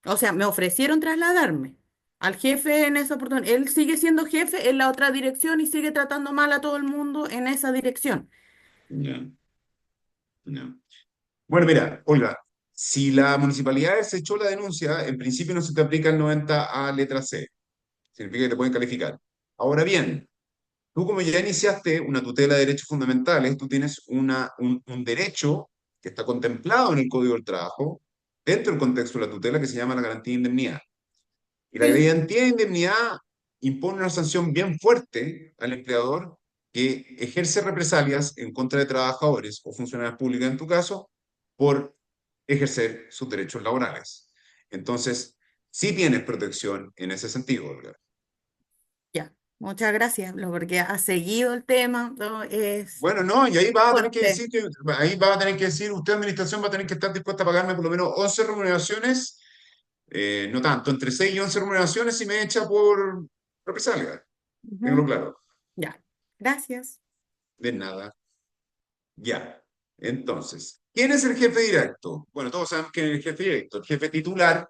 O sea, me ofrecieron trasladarme al jefe en esa oportunidad. Él sigue siendo jefe en la otra dirección y sigue tratando mal a todo el mundo en esa dirección. Ya. Ya. Bueno, mira, Olga, si la municipalidad desechó la denuncia, en principio no se te aplica el 90A letra C. Significa que te pueden calificar. Ahora bien, tú como ya iniciaste una tutela de derechos fundamentales, tú tienes un derecho que está contemplado en el Código del Trabajo, dentro del contexto de la tutela, que se llama la garantía de indemnidad. Y la Sí. garantía de indemnidad impone una sanción bien fuerte al empleador que ejerce represalias en contra de trabajadores o funcionarios públicos, en tu caso, por ejercer sus derechos laborales. Entonces, sí tienes protección en ese sentido, Olga. Ya, muchas gracias, porque ha seguido el tema, ¿no? Es Bueno, no, y ahí va a tener que fuerte. decir ahí va a tener que decir, usted administración va a tener que estar dispuesta a pagarme por lo menos 11 remuneraciones, no tanto, entre 6 y 11 remuneraciones si me echa por represalia. Tengo Ujú. claro. Ya, gracias. De nada. Ya. Entonces, ¿quién es el jefe directo? Bueno, todos sabemos quién es el jefe directo, el jefe titular,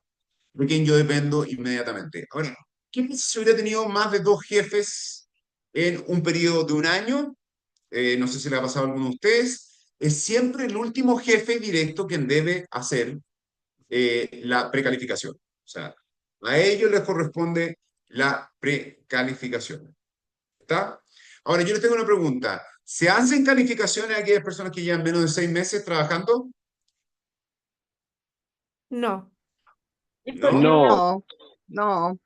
de quien yo dependo inmediatamente. Ahora, ¿qué pasa si hubiera tenido más de dos jefes en un periodo de un año? No sé si le ha pasado a alguno de ustedes. Es siempre el último jefe directo quien debe hacer la precalificación. O sea, a ellos les corresponde la precalificación. ¿Está? Ahora, yo les tengo una pregunta. ¿Se hacen calificaciones a aquellas personas que llevan menos de 6 meses trabajando? No. ¿No? No, no.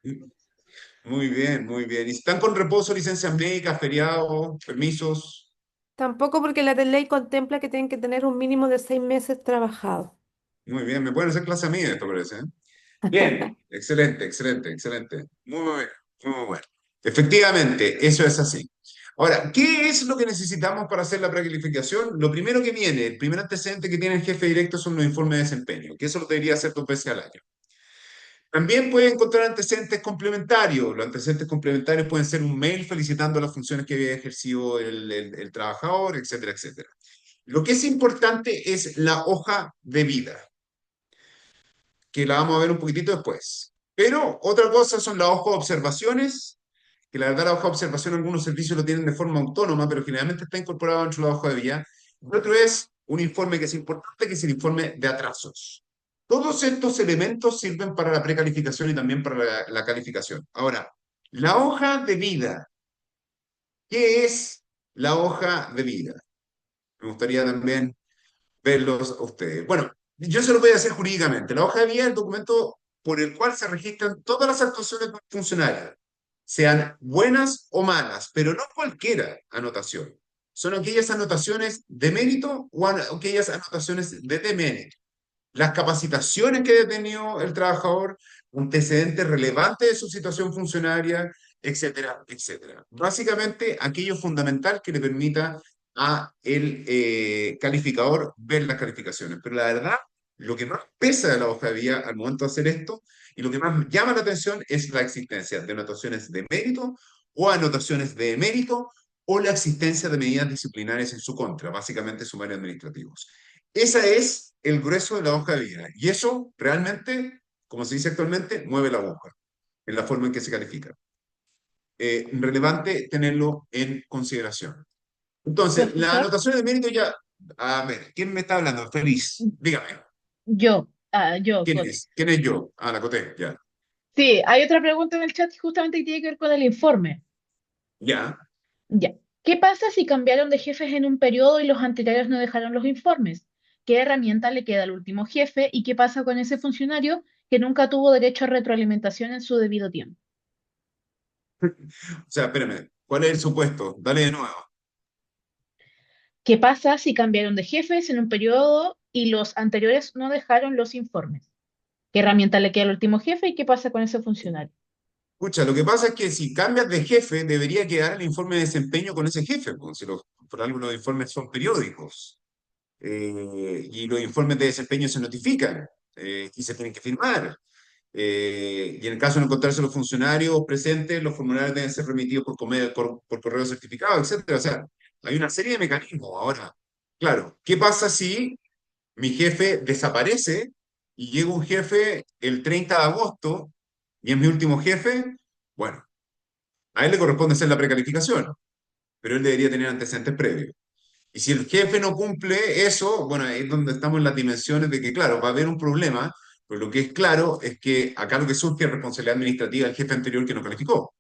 Muy bien, muy bien. ¿Y están con reposo, licencias médicas, feriados, permisos? Tampoco porque la de ley contempla que tienen que tener un mínimo de 6 meses trabajados. Muy bien, me pueden hacer clase a mí, esto parece, ¿eh? Bien, excelente, excelente, excelente. Muy bien, muy bueno. Efectivamente, eso es así. Ahora, ¿qué es lo que necesitamos para hacer la precalificación? Lo primero que viene, el primer antecedente que tiene el jefe directo son los informes de desempeño, que eso lo debería hacer 2 veces al año. También puede encontrar antecedentes complementarios. Los antecedentes complementarios pueden ser un mail felicitando las funciones que había ejercido el trabajador, etcétera, etcétera. Lo que es importante es la hoja de vida, que la vamos a ver un poquitito después. Pero otra cosa son las hojas de observaciones, que la verdad la hoja de observación algunos servicios lo tienen de forma autónoma, pero generalmente está incorporado dentro de la hoja de vida. Y otro es un informe que es importante, que es el informe de atrasos. Todos estos elementos sirven para la precalificación y también para la calificación. Ahora, la hoja de vida. ¿Qué es la hoja de vida? Me gustaría también verlos a ustedes. Bueno, yo se lo voy a hacer jurídicamente. La hoja de vida es el documento por el cual se registran todas las actuaciones de un funcionario. sean buenas o malas, pero no cualquiera anotación. Son aquellas anotaciones de mérito o aquellas anotaciones de demérito. Las capacitaciones que haya tenido el trabajador, antecedentes relevantes de su situación funcionaria, etcétera, etcétera. Básicamente, aquello fundamental que le permita a el calificador ver las calificaciones. Pero la verdad, lo que más pesa de la hoja de vida al momento de hacer esto y lo que más llama la atención es la existencia de anotaciones de mérito o anotaciones de mérito o la existencia de medidas disciplinarias en su contra, básicamente sumarios administrativos. Ese es el grueso de la hoja de vida. Y eso realmente, como se dice actualmente, mueve la aguja en la forma en que se califica. Relevante tenerlo en consideración. Entonces, la Profesor, anotación de mérito ya... A ver, ¿quién me está hablando? Feliz. Dígame. yo, ¿Quién Cote. es? ¿Quién es yo? Ah, la Coté, ya. Sí, hay otra pregunta en el chat justamente que tiene que ver con el informe. Ya. Ya. ¿Qué pasa si cambiaron de jefes en un periodo y los anteriores no dejaron los informes? ¿Qué herramienta le queda al último jefe y qué pasa con ese funcionario que nunca tuvo derecho a retroalimentación en su debido tiempo? O sea, espérame. ¿Cuál es el supuesto? Dale de nuevo. ¿Qué pasa si cambiaron de jefes en un periodo y los anteriores no dejaron los informes? ¿Qué herramienta le queda al último jefe y qué pasa con ese funcionario? Escucha, lo que pasa es que si cambias de jefe, debería quedar el informe de desempeño con ese jefe, pues, si por algo los informes son periódicos. Y los informes de desempeño se notifican y se tienen que firmar. Y en el caso de no encontrarse los funcionarios presentes, los formularios deben ser remitidos por correo certificado, etcétera. O sea, hay una serie de mecanismos. Ahora, claro, ¿qué pasa si mi jefe desaparece y llega un jefe el 30 de agosto y es mi último jefe? Bueno, a él le corresponde hacer la precalificación, pero él debería tener antecedentes previos. Y si el jefe no cumple eso, bueno, ahí es donde estamos en las dimensiones de que, claro, va a haber un problema, pero lo que es claro es que acá lo que surge es responsabilidad administrativa del jefe anterior que no calificó,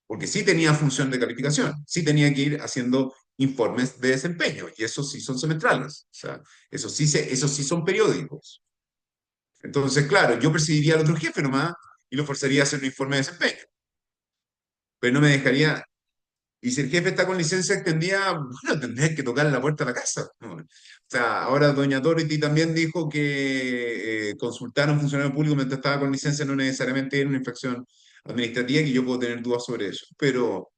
porque sí tenía función de calificación, sí tenía que ir haciendo informes de desempeño, y esos sí son semestrales, o sea, esos sí son periódicos. Entonces, claro, yo percibiría al otro jefe nomás y lo forzaría a hacer un informe de desempeño, pero no me dejaría. Y si el jefe está con licencia extendida, bueno, tendrías que tocarle la puerta a la casa, ¿no? O sea, ahora doña Dorothy también dijo que consultar a un funcionario público mientras estaba con licencia no necesariamente era una infracción administrativa, que yo puedo tener dudas sobre eso. Pero,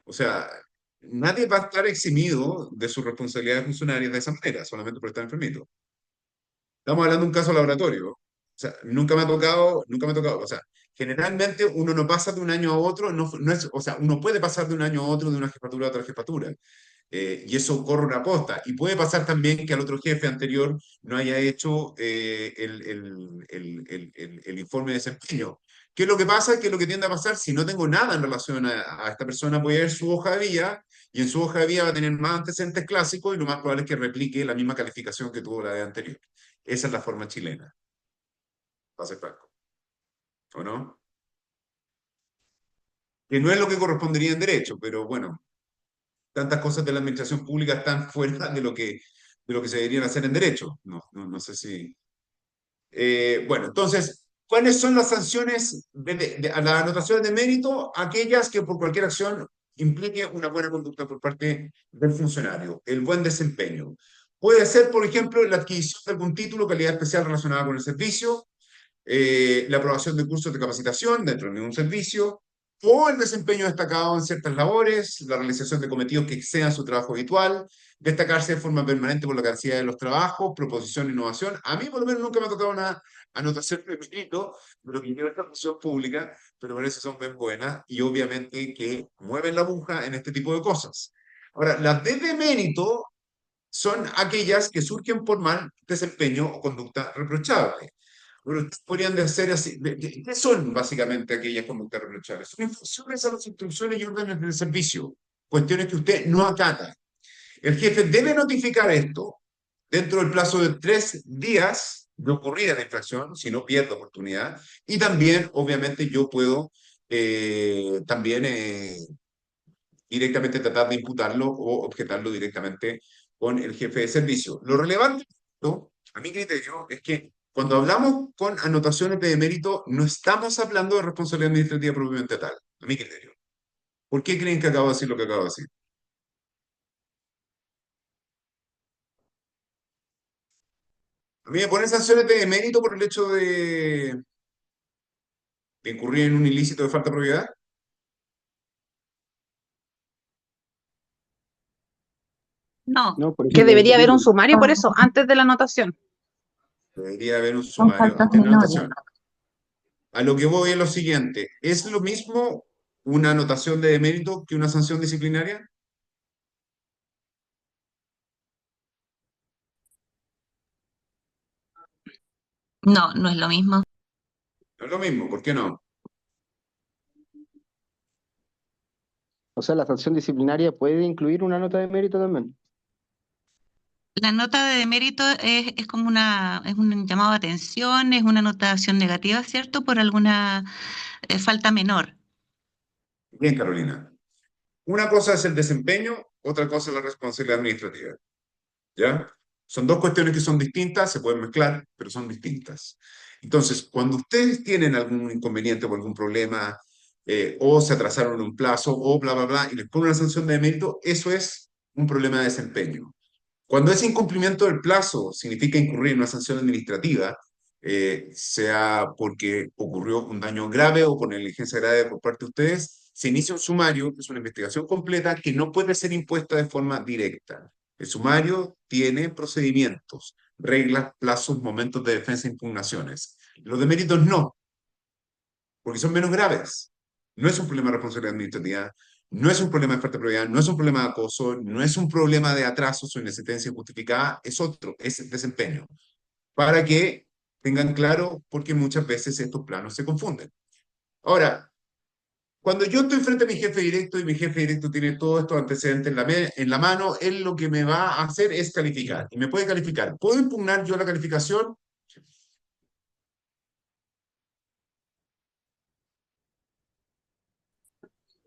o sea, nadie va a estar eximido de sus responsabilidades funcionarias de esa manera, solamente por estar enfermito. Estamos hablando de un caso laboratorio. O sea, nunca me ha tocado. O sea, generalmente uno no pasa de un año a otro, no es, o sea, uno puede pasar de un año a otro, de una jefatura a otra jefatura, y eso corre una posta. Y puede pasar también que al otro jefe anterior no haya hecho el informe de desempeño. ¿Qué es lo que pasa? ¿Qué es lo que tiende a pasar? Si no tengo nada en relación a esta persona, voy a ver su hoja de vida, y en su hoja de vida va a tener más antecedentes clásicos, y lo más probable es que replique la misma calificación que tuvo la de anterior. Esa es la forma chilena, para ser franco, ¿o no? Que no es lo que correspondería en derecho, pero bueno, tantas cosas de la administración pública están fuera de lo que se deberían hacer en derecho. No sé si... bueno, entonces, ¿cuáles son las sanciones a las anotaciones de mérito? Aquellas que por cualquier acción implique una buena conducta por parte del funcionario, el buen desempeño. Puede ser, por ejemplo, la adquisición de algún título, calidad especial relacionada con el servicio, la aprobación de cursos de capacitación dentro de un servicio, o el desempeño destacado en ciertas labores, la realización de cometidos que excedan su trabajo habitual, destacarse de forma permanente por la capacidad de los trabajos, proposición e innovación. A mí, por lo menos, nunca me ha tocado una anotación de mérito, pero que lleva esta función pública, pero parece que son bien buenas y obviamente que mueven la aguja en este tipo de cosas. Ahora, las de mérito son aquellas que surgen por mal desempeño o conducta reprochable. Bueno, podrían de ser así. ¿Qué son básicamente aquellas conductas reprochables? Son infracciones a las instrucciones y órdenes del servicio, cuestiones que usted no acata. El jefe debe notificar esto dentro del plazo de 3 días de ocurrida la infracción, si no pierdo oportunidad, y también, obviamente, yo puedo también directamente tratar de imputarlo o objetarlo directamente con el jefe de servicio. Lo relevante, ¿no?, a mi criterio, es que cuando hablamos con anotaciones de demérito, no estamos hablando de responsabilidad administrativa propiamente tal. a mi criterio. ¿Por qué creen que acabo de decir lo que acabo de decir? A mí me ponen sanciones de mérito por el hecho de incurrir en un ilícito de falta de propiedad. No, No, por Que ejemplo, debería haber un dependiendo. sumario por eso, antes de la anotación. Debería haber un son sumario faltas ante la menores. anotación. A lo que voy es lo siguiente. ¿Es lo mismo una anotación de mérito que una sanción disciplinaria? No, no es lo mismo. No es lo mismo, ¿por qué no? O sea, la sanción disciplinaria puede incluir una nota de mérito también. La nota de demérito es como es un llamado de atención, es una anotación negativa, ¿cierto? Por alguna falta menor. Bien, Carolina. Una cosa es el desempeño, otra cosa es la responsabilidad administrativa. ¿Ya? Son dos cuestiones que son distintas, se pueden mezclar, pero son distintas. Entonces, cuando ustedes tienen algún inconveniente o algún problema, o se atrasaron en un plazo, o bla, bla, bla, y les ponen una sanción de mérito, eso es un problema de desempeño. Cuando ese incumplimiento del plazo significa incurrir en una sanción administrativa, sea porque ocurrió un daño grave o por negligencia grave por parte de ustedes, se inicia un sumario, que es una investigación completa que no puede ser impuesta de forma directa. El sumario tiene procedimientos, reglas, plazos, momentos de defensa e impugnaciones. Los de méritos no, porque son menos graves. No es un problema de responsabilidad administrativa, no es un problema de falta de probidad, no es un problema de acoso, no es un problema de atrasos o inexistencia injustificada, es otro, es el desempeño. Para que tengan claro, porque muchas veces estos planos se confunden. Ahora, cuando yo estoy frente a mi jefe directo y mi jefe directo tiene todos estos antecedentes en la mano, él lo que me va a hacer es calificar. Y me puede calificar. ¿Puedo impugnar yo la calificación?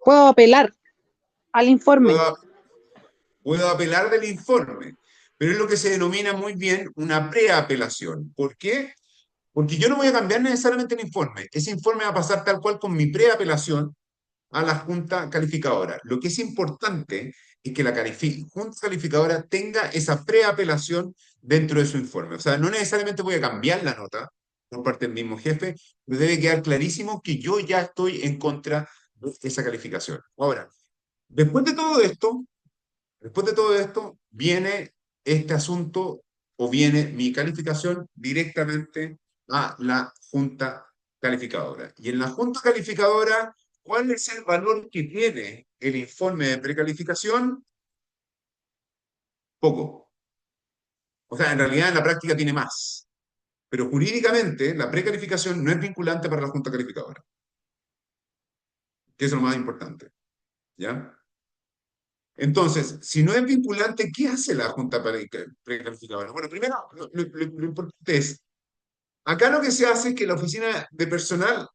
Puedo apelar al informe. Puedo apelar del informe, pero es lo que se denomina muy bien una preapelación. ¿Por qué? Porque yo no voy a cambiar necesariamente el informe. Ese informe va a pasar tal cual con mi preapelación a la junta calificadora. Lo que es importante es que la junta calificadora tenga esa preapelación dentro de su informe. O sea, no necesariamente voy a cambiar la nota por parte del mismo jefe, pero debe quedar clarísimo que yo ya estoy en contra de esa calificación. Ahora, después de todo esto, después de todo esto, viene este asunto o viene mi calificación directamente a la junta calificadora. Y en la junta calificadora, ¿cuál es el valor que tiene el informe de precalificación? Poco. O sea, en realidad en la práctica tiene más. Pero jurídicamente la precalificación no es vinculante para la junta calificadora. Que es lo más importante. ¿Ya? Entonces, si no es vinculante, ¿qué hace la Junta Precalificadora? Bueno, primero, lo importante es, acá lo que se hace es que la oficina de personal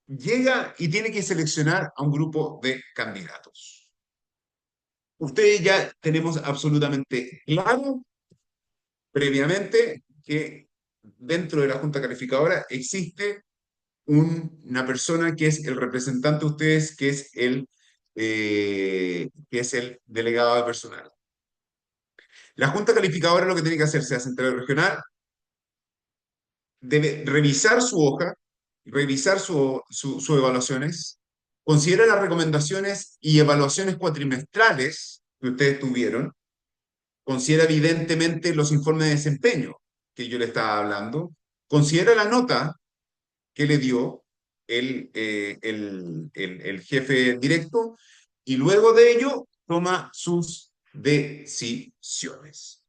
llega y tiene que seleccionar a un grupo de candidatos. Ustedes ya tenemos absolutamente claro previamente que dentro de la Junta Calificadora existe una persona que es el representante de ustedes, que es el delegado de personal. La Junta Calificadora lo que tiene que hacer, sea central o regional, debe revisar su hoja, revisar sus evaluaciones, considera las recomendaciones y evaluaciones cuatrimestrales que ustedes tuvieron, considera evidentemente los informes de desempeño que yo le estaba hablando, considera la nota que le dio el jefe directo y luego de ello toma sus decisiones.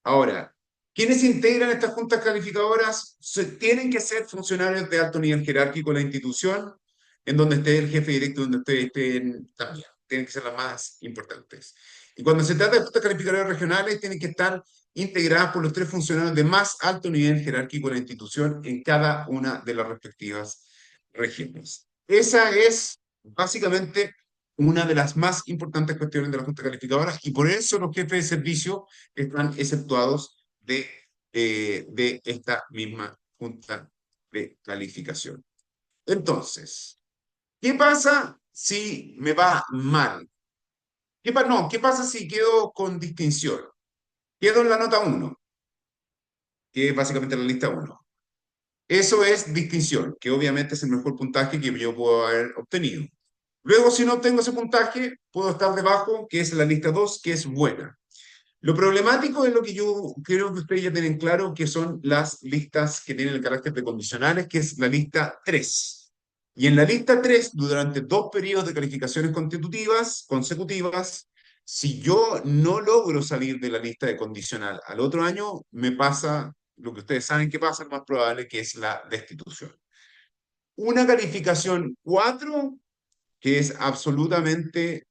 Ahora, ¿quiénes integran estas juntas calificadoras? Tienen que ser funcionarios de alto nivel jerárquico de la institución, en donde esté el jefe directo, donde ustedes estén también. Tienen que ser las más importantes. Y cuando se trata de juntas calificadoras regionales, tienen que estar integradas por los 3 funcionarios de más alto nivel jerárquico de la institución en cada una de las respectivas regiones. Esa es básicamente una de las más importantes cuestiones de la Junta Calificadora y por eso los jefes de servicio están exceptuados de esta misma Junta de Calificación. Entonces, ¿Qué pasa si me va mal? ¿Qué pasa si quedo con distinción? Quedo en la nota 1, que es básicamente la lista 1. Eso es distinción, que obviamente es el mejor puntaje que yo puedo haber obtenido. Luego, si no obtengo ese puntaje, puedo estar debajo, que es la lista 2, que es buena. Lo problemático es lo que yo creo que ustedes ya tienen claro, que son las listas que tienen el carácter de condicionales, que es la lista 3. Y en la lista 3, durante 2 periodos de calificaciones consecutivas, si yo no logro salir de la lista de condicional al otro año, me pasa lo que ustedes saben que pasa, es más probable, que es la destitución. Una calificación 4, que es absolutamente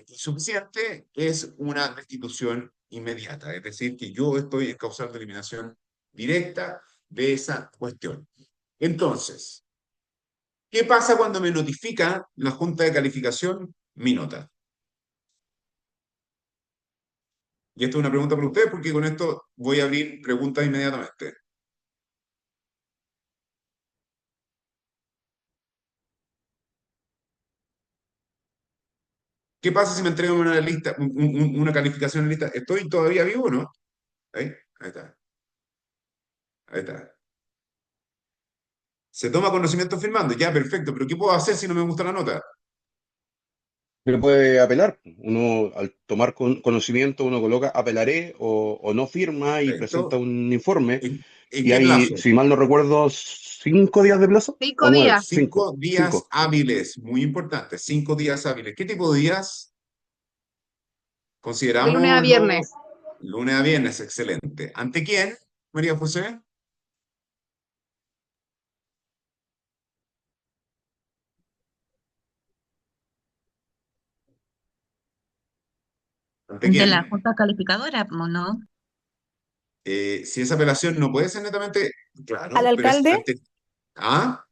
insuficiente, es una destitución inmediata. Es decir, que yo estoy en causal de eliminación directa de esa cuestión. Entonces, ¿qué pasa cuando me notifica la Junta de Calificación mi nota? Y esto es una pregunta para ustedes, porque con esto voy a abrir preguntas inmediatamente. ¿Qué pasa si me entregan una lista, una calificación en lista? ¿Estoy todavía vivo o no? Ahí está. Ahí está. Se toma conocimiento firmando, ya, perfecto, pero ¿qué puedo hacer si no me gusta la nota? Pero puede apelar. Uno, al tomar conocimiento, uno coloca apelaré o no firma y presenta Perfecto. un informe. ¿En Y qué hay, plazo? si mal no recuerdo, 5 días de plazo. 5 O 9, días. 5 días 5. hábiles, muy importante, 5 días hábiles. ¿Qué tipo de días De lunes a consideramos viernes. lunes a viernes? Excelente. ¿Ante quién, María José? ¿Ante De la quién? junta calificadora, ¿o no? Si esa apelación no puede ser netamente, ¿Al claro, pero es alcalde? ante, ¿ah?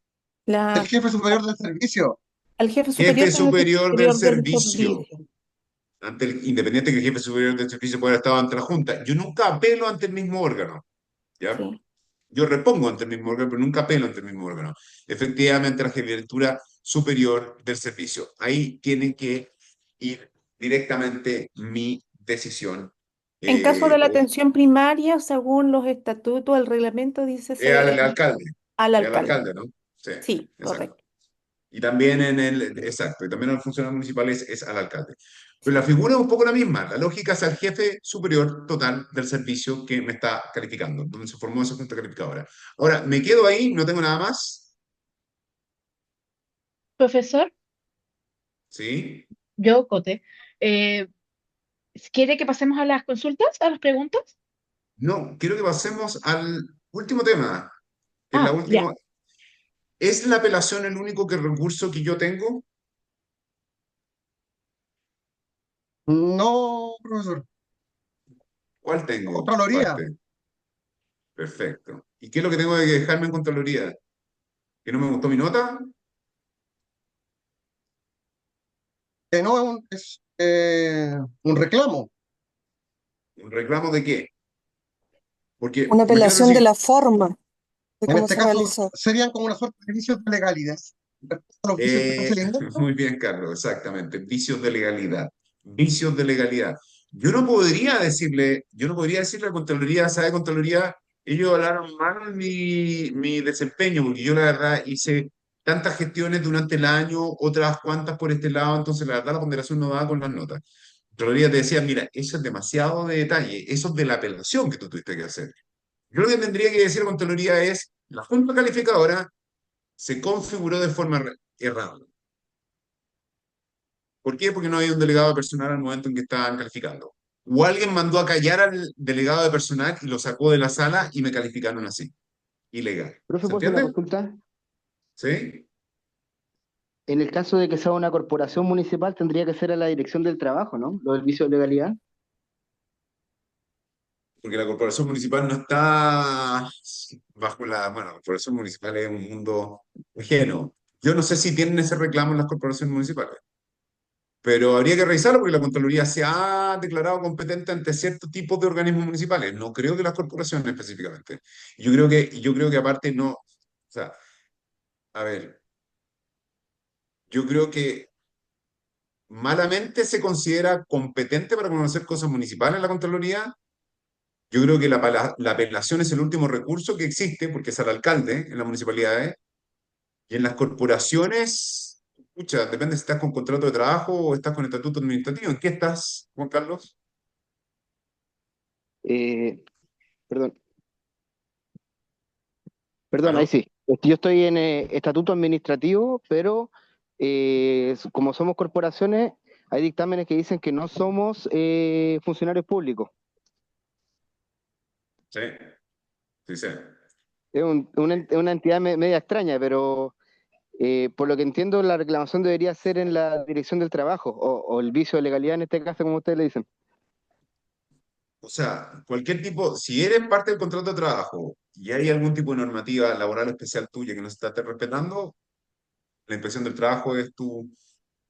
El La, jefe superior del servicio. al jefe superior Jefe del jefe superior del superior del servicio. servicio. Independiente que el jefe superior del servicio pueda estar ante la Junta. Yo nunca apelo ante el mismo órgano, ¿ya? Sí. Yo repongo ante el mismo órgano, pero nunca apelo ante el mismo órgano. Efectivamente, la jefatura superior del servicio. Ahí tiene que ir directamente mi decisión. En caso de la O atención primaria, según los estatutos, el reglamento dice al alcalde. al Es al alcalde. alcalde, ¿no? Sí, Sí, exacto. correcto. Y también exacto, y también a los funcionarios municipales es al alcalde. Pero la figura es un poco la misma, la lógica es al jefe superior total del servicio que me está calificando, donde se formó esa junta calificadora. Ahora, me quedo ahí, no tengo nada más, Profesor, ¿sí? yo, Cote, eh, ¿quiere que pasemos a las consultas, a las preguntas? No, quiero que pasemos al último tema, que es la Ah, ya. última. ¿Es la apelación el único recurso que yo tengo? No, profesor. ¿Cuál tengo? Contraloría. Parte. Perfecto. ¿Y qué es lo que tengo que dejarme en Contraloría? ¿Que no me gustó mi nota? No, es un reclamo. ¿Un reclamo de qué? Porque Una imagínate apelación de si la forma de En cómo este se caso, realizó. serían como una suerte de vicios de legalidad. Respecto a los vicios de procedimiento. Muy bien, Carlos, exactamente. Vicios de legalidad. Vicios de legalidad. Yo no podría decirle a Contraloría, ¿sabe, Contraloría? Ellos hablaron mal mi desempeño, porque yo la verdad hice tantas gestiones durante el año, otras cuantas por este lado, entonces la verdad la ponderación no va con las notas. Contraloría te decía, mira, eso es demasiado de detalle, eso es de la apelación que tú tuviste que hacer. Yo lo que tendría que decir a Contraloría es, la Junta Calificadora se configuró de forma errada. ¿Por qué? Porque no había un delegado de personal al momento en que estaban calificando. O alguien mandó a callar al delegado de personal y lo sacó de la sala y me calificaron así. Ilegal. Profe, ¿Se ¿puedo hacer una entiende? consulta? ¿Sí? En el caso de que sea una corporación municipal, tendría que ser a la dirección del trabajo, ¿no? Lo del vicio de legalidad. Porque la corporación municipal no está bajo bueno, la corporación municipal es un mundo ajeno. Yo no sé si tienen ese reclamo en las corporaciones municipales. Pero habría que revisarlo porque la Contraloría se ha declarado competente ante ciertos tipos de organismos municipales. No creo que las corporaciones específicamente. Yo creo que aparte no, o sea, a ver, yo creo que malamente se considera competente para conocer cosas municipales en la Contraloría. Yo creo que la apelación es el último recurso que existe, porque es al alcalde en las municipalidades. Y en las corporaciones, pucha, depende si estás con contrato de trabajo o estás con estatuto administrativo. ¿En qué estás, Juan Carlos? Eh, perdón, perdón, ahí ¿Aló? sí. Yo estoy en estatuto administrativo, pero como somos corporaciones, hay dictámenes que dicen que no somos funcionarios públicos. Sí, sí, sí. Es una entidad media extraña, pero por lo que entiendo, la reclamación debería ser en la dirección del trabajo, o el vicio de legalidad en este caso, como ustedes le dicen. O sea, cualquier tipo, si eres parte del contrato de trabajo y hay algún tipo de normativa laboral especial tuya que no se esté respetando, la inspección del trabajo es tu...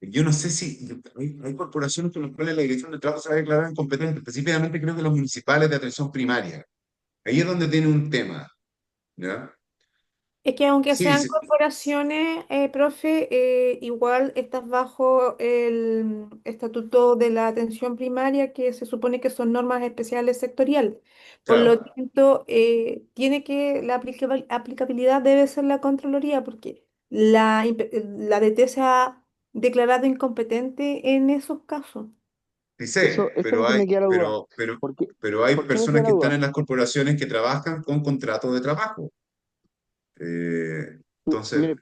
Yo no sé si hay corporaciones con las cuales la dirección del trabajo se va a declarar incompetente, específicamente creo que los municipales de atención primaria. Ahí es donde tiene un tema, ¿ya? Es que aunque Sí, sean sí, corporaciones, profe, igual estás bajo el estatuto de la atención primaria, que se supone que son normas especiales sectorial. Por lo claro. tanto, aplicabilidad debe ser la Contraloría, porque la DT se ha declarado incompetente en esos casos. Sí Eso sé, es lo que me queda la duda. ¿Por qué, pero hay por qué me queda personas la que están duda? en las corporaciones que trabajan con contrato de trabajo. Entonces, Mire,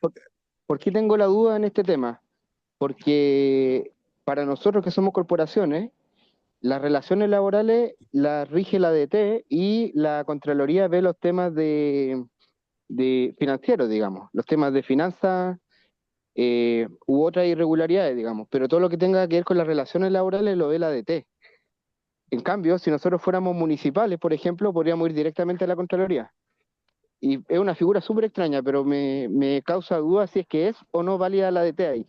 ¿por qué tengo la duda en este tema? Porque para nosotros que somos corporaciones, las relaciones laborales las rige la DT y la Contraloría ve los temas de financieros, digamos, los temas de finanzas u otras irregularidades, digamos, pero todo lo que tenga que ver con las relaciones laborales lo ve la DT. En cambio, si nosotros fuéramos municipales, por ejemplo, podríamos ir directamente a la Contraloría. Y es una figura súper extraña, pero me causa duda si es que es o no válida la DT ahí.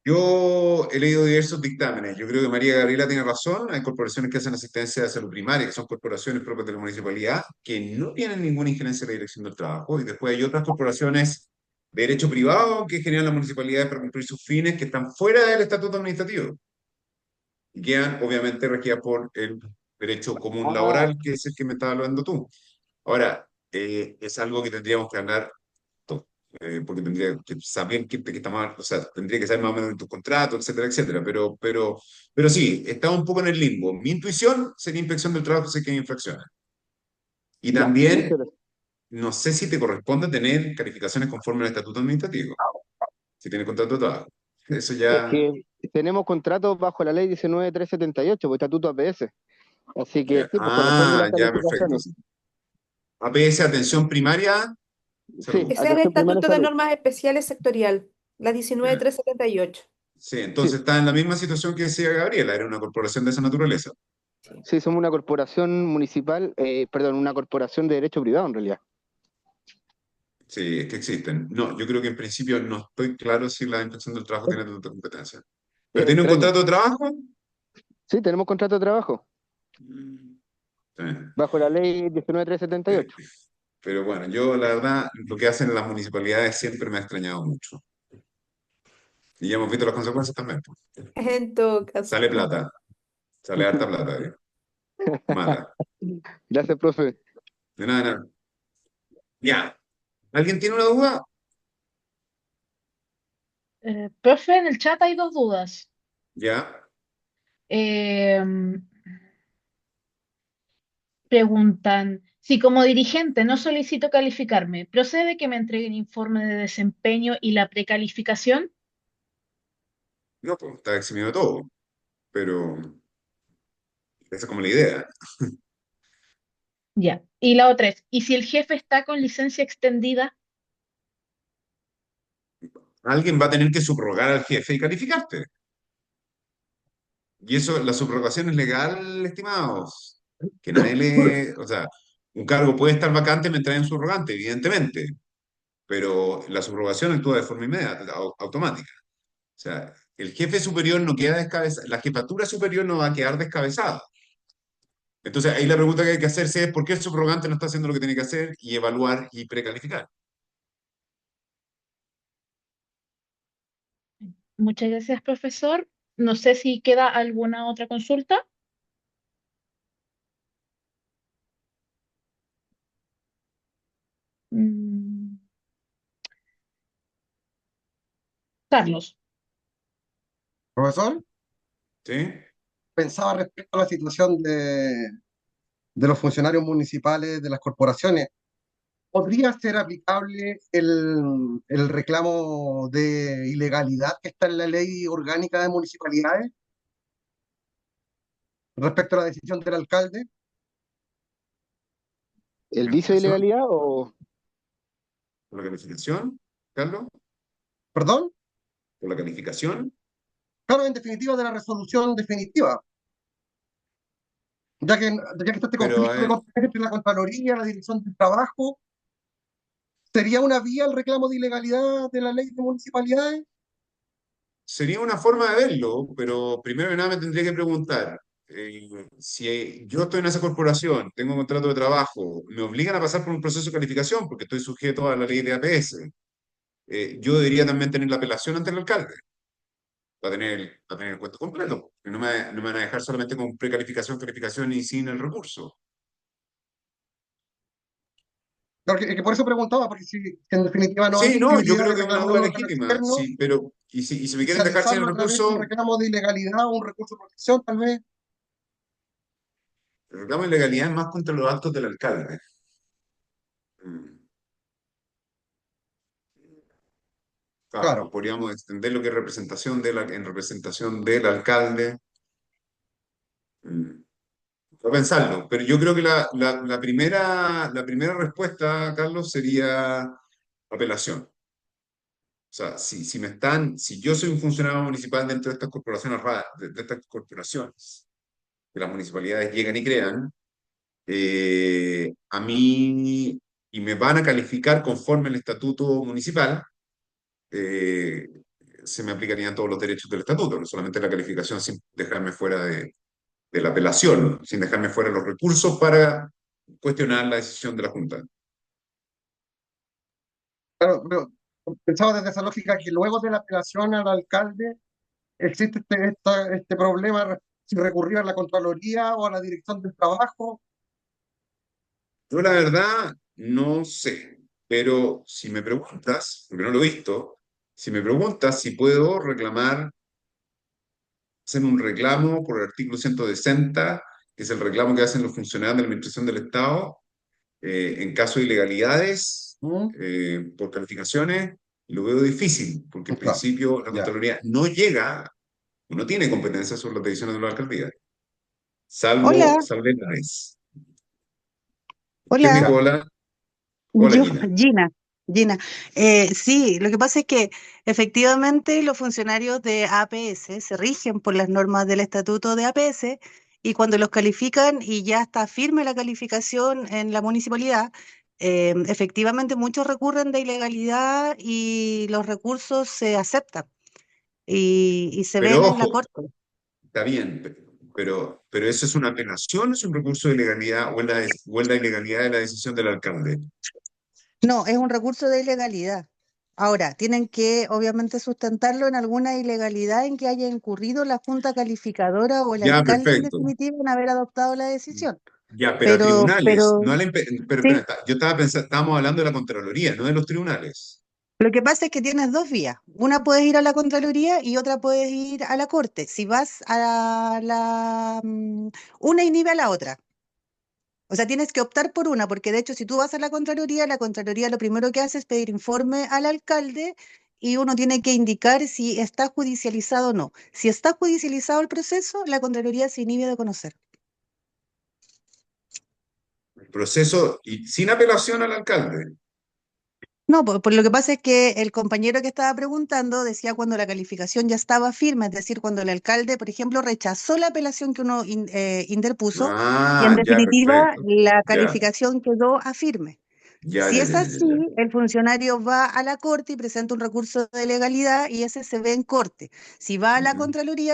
yo he leído diversos dictámenes. Yo creo que María Gabriela tiene razón. Hay corporaciones que hacen asistencia de salud primaria, que son corporaciones propias de la municipalidad, que no tienen ninguna injerencia en la dirección del trabajo. Y después hay otras corporaciones de derecho privado que generan las municipalidades para cumplir sus fines, que están fuera del estatuto administrativo y quedan obviamente regidas por el derecho común Ah, laboral, que es el que me estabas hablando tú. Ahora, es algo que tendríamos que hablar, porque tendría que saber qué está mal, o sea, tendría que saber más o menos de tus contratos, etcétera, etcétera. Pero sí, está un poco en el limbo. Mi intuición sería inspección del trabajo si es que hay infracciones. Y ya, también, muchas gracias. no sé si te corresponde tener calificaciones conforme al estatuto administrativo, si tienes contrato de trabajo. Eso Es ya, que tenemos contratos bajo la ley 19378, pues estatuto APS. Así que ya. sí, pues corresponden las Ah, ya, perfecto. calificaciones. APS, atención primaria, Sí, salud. Ese es el atención primaria de Estatuto de salud. Normas Especiales Sectorial, la Ya. 19378. Sí, Sí, entonces está en la misma situación que decía Gabriela, era una corporación de esa naturaleza. Sí. sí, somos una corporación municipal, perdón, una corporación de derecho privado en realidad. Sí, es que existen. No, yo creo que en principio no estoy claro si la inspección del trabajo tiene tanta competencia. ¿Pero Es tiene un extraño. contrato de trabajo? Sí, tenemos contrato de trabajo Mm, bajo la ley sí. 19378. Pero bueno, yo la verdad, lo que hacen las municipalidades siempre me ha extrañado mucho. Y ya hemos visto las consecuencias también, pues. En todo caso. Sale plata, sale harta plata, mala. Gracias, profe. De nada, de nada. Ya. ¿Alguien tiene una duda? Profe, en el chat hay dos dudas. Ya. Em, Preguntan, si como dirigente no solicito calificarme, ¿procede que me entreguen informe de desempeño y la precalificación? No, pues está eximido de todo, pero esa es como la idea. Ya. Y la otra es, ¿y si el jefe está con licencia extendida? Alguien va a tener que subrogar al jefe y calificarte. Y eso, la subrogación es legal, estimados. Que nadie le. O sea, un cargo puede estar vacante mientras hay un subrogante, evidentemente, pero la subrogación actúa de forma inmediata, automática. O sea, el jefe superior no queda descabezado, la jefatura superior no va a quedar descabezada. Entonces, ahí la pregunta que hay que hacerse es por qué el subrogante no está haciendo lo que tiene que hacer y evaluar y precalificar. Muchas gracias, profesor. No sé si queda alguna otra consulta. Mm, Carlos. Profesor, ¿Sí? pensaba respecto a la situación de los funcionarios municipales, de las corporaciones. ¿Podría ser aplicable el reclamo de ilegalidad que está en la ley orgánica de municipalidades respecto a la decisión del alcalde? ¿El vicio de ¿Calificación? ilegalidad o ¿Por la calificación, Carlos? ¿Perdón? ¿Por la calificación? Claro, en definitiva, de la resolución definitiva, ya que está este Pero, a conflicto de ver, competencia entre la Contraloría, la Dirección del Trabajo, ¿sería una vía el reclamo de ilegalidad de la ley de municipalidades? sería una forma de verlo, pero primero que nada me tendría que preguntar, si yo estoy en esa corporación, tengo un contrato de trabajo, me obligan a pasar por un proceso de calificación porque estoy sujeto a la ley de APS. Yo debería también tener la apelación ante el alcalde para tener el cuento completo. No me van a dejar solamente con precalificación, calificación y sin el recurso. Claro, que por eso preguntaba, porque si en definitiva no hay Sí, no, yo posibilidad creo de que es una reclamar duda un órgano legítima, externo, sí, pero y si me quieren dejar sin el judicializarlo a través de un recurso, reclamo de ilegalidad o un recurso de protección, tal vez. el reclamo de ilegalidad es más contra los actos del alcalde. Mm. Claro, Claro. podríamos extender lo que es representación en representación del alcalde. Mm. Voy a pensarlo, pero yo creo que la primera respuesta, Carlos, sería apelación. O sea, si yo soy un funcionario municipal dentro de estas corporaciones, de estas corporaciones que las municipalidades llegan y crean, a mí, y me van a calificar conforme al estatuto municipal, eh, se me aplicarían todos los derechos del estatuto, no solamente la calificación sin dejarme fuera de la apelación, sin dejarme fuera los recursos para cuestionar la decisión de la Junta. Claro, pero pensaba desde esa lógica que luego de la apelación al alcalde existe este problema si recurrir a la Contraloría o a la Dirección del Trabajo. Yo la verdad no sé, pero si me preguntas, porque no lo he visto, si me preguntas si puedo hacer un reclamo por el artículo 160, que es el reclamo que hacen los funcionarios de la Administración del Estado, en caso de ilegalidades, ¿Mm? por calificaciones, lo veo difícil, porque en Claro, principio la ya. Contraloría no tiene competencia sobre las decisiones de la alcaldía, Hola, salvo salvedades. ¿Quién hola, dijo Ya. hola? Hola, yo, Gina. Gina. Sí, lo que pasa es que efectivamente los funcionarios de APS se rigen por las normas del estatuto de APS y cuando los califican y ya está firme la calificación en la municipalidad, efectivamente muchos recurren de ilegalidad y los recursos se aceptan y se Pero ven en la ojo, corte. está bien, pero ¿eso es una apelación, es un recurso de ilegalidad o es la ilegalidad de la decisión del alcalde? No, es un recurso de ilegalidad. Ahora, tienen que obviamente sustentarlo en alguna ilegalidad en que haya incurrido la junta calificadora o el Ya, alcalde en perfecto. definitiva en haber adoptado la decisión. Ya, pero a Pero, tribunales, pero no a la pero espera, sí, yo estaba pensando, estábamos hablando de la Contraloría, no de los tribunales. lo que pasa es que tienes dos vías. Una puedes ir a la Contraloría y otra puedes ir a la Corte. Si vas a una inhibe a la otra. O sea, tienes que optar por una, porque de hecho, si tú vas a la Contraloría lo primero que hace es pedir informe al alcalde y uno tiene que indicar si está judicializado o no. Si está judicializado el proceso, la Contraloría se inhibe de conocer. El proceso, y sin apelación al alcalde. No, por lo que pasa es que el compañero que estaba preguntando decía cuando la calificación ya estaba firme, es decir, cuando el alcalde, por ejemplo, rechazó la apelación que uno interpuso y en Ah, ya, definitiva perfecto. la Ya, calificación quedó a firme. ya, Si ya, es ya, ya, ya, así, ya. el funcionario va a la corte y presenta un recurso de legalidad y ese se ve en corte. Si va a Ujú.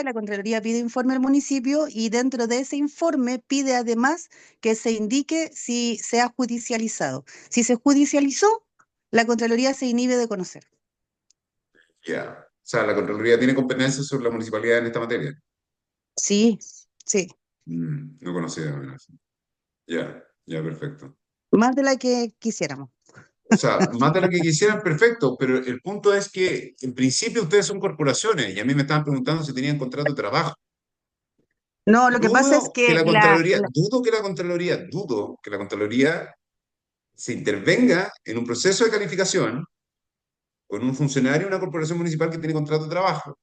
La Contraloría pide informe al municipio y dentro de ese informe pide además que se indique si se ha judicializado. Si se judicializó, la Contraloría se inhibe de conocer. Ya. sea, la Contraloría tiene competencia sobre la municipalidad en esta materia. Sí, sí, No conocía. Mira. Ya, ya, perfecto. más de la que quisiéramos. O sea, más de lo que quisieran, perfecto, pero el punto es que en principio ustedes son corporaciones y a mí me estaban preguntando si tenían contrato de trabajo. No, lo que pasa es que Dudo que la Contraloría se intervenga en un proceso de calificación con un funcionario de una corporación municipal que tiene contrato de trabajo.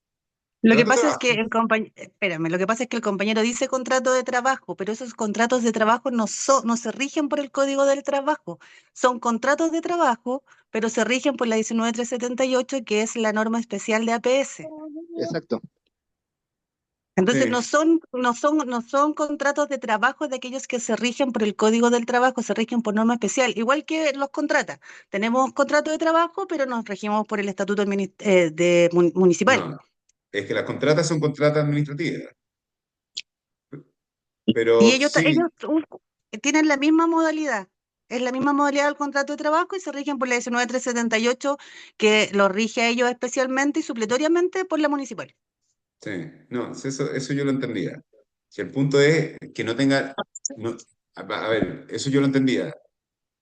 lo que Contrato de pasa es que trabajo. el compañero, espérame, lo que pasa es que el compañero dice contrato de trabajo, pero esos contratos de trabajo no se rigen por el Código del Trabajo. Son contratos de trabajo, pero se rigen por la 19378, que es la norma especial de APS. Exacto. Entonces Sí, no son contratos de trabajo de aquellos que se rigen por el Código del Trabajo, se rigen por norma especial, igual que los contratas. Tenemos contrato de trabajo, pero nos regimos por el Estatuto Municipal. no, es que las contratas son contratas administrativas, Y pero sí, tienen la misma modalidad. Es la misma modalidad del contrato de trabajo y se rigen por la 19378, que los rige a ellos especialmente y supletoriamente por la municipal. sí, no, si eso yo lo entendía. Si el punto es que no tenga, no, a ver, eso yo lo entendía.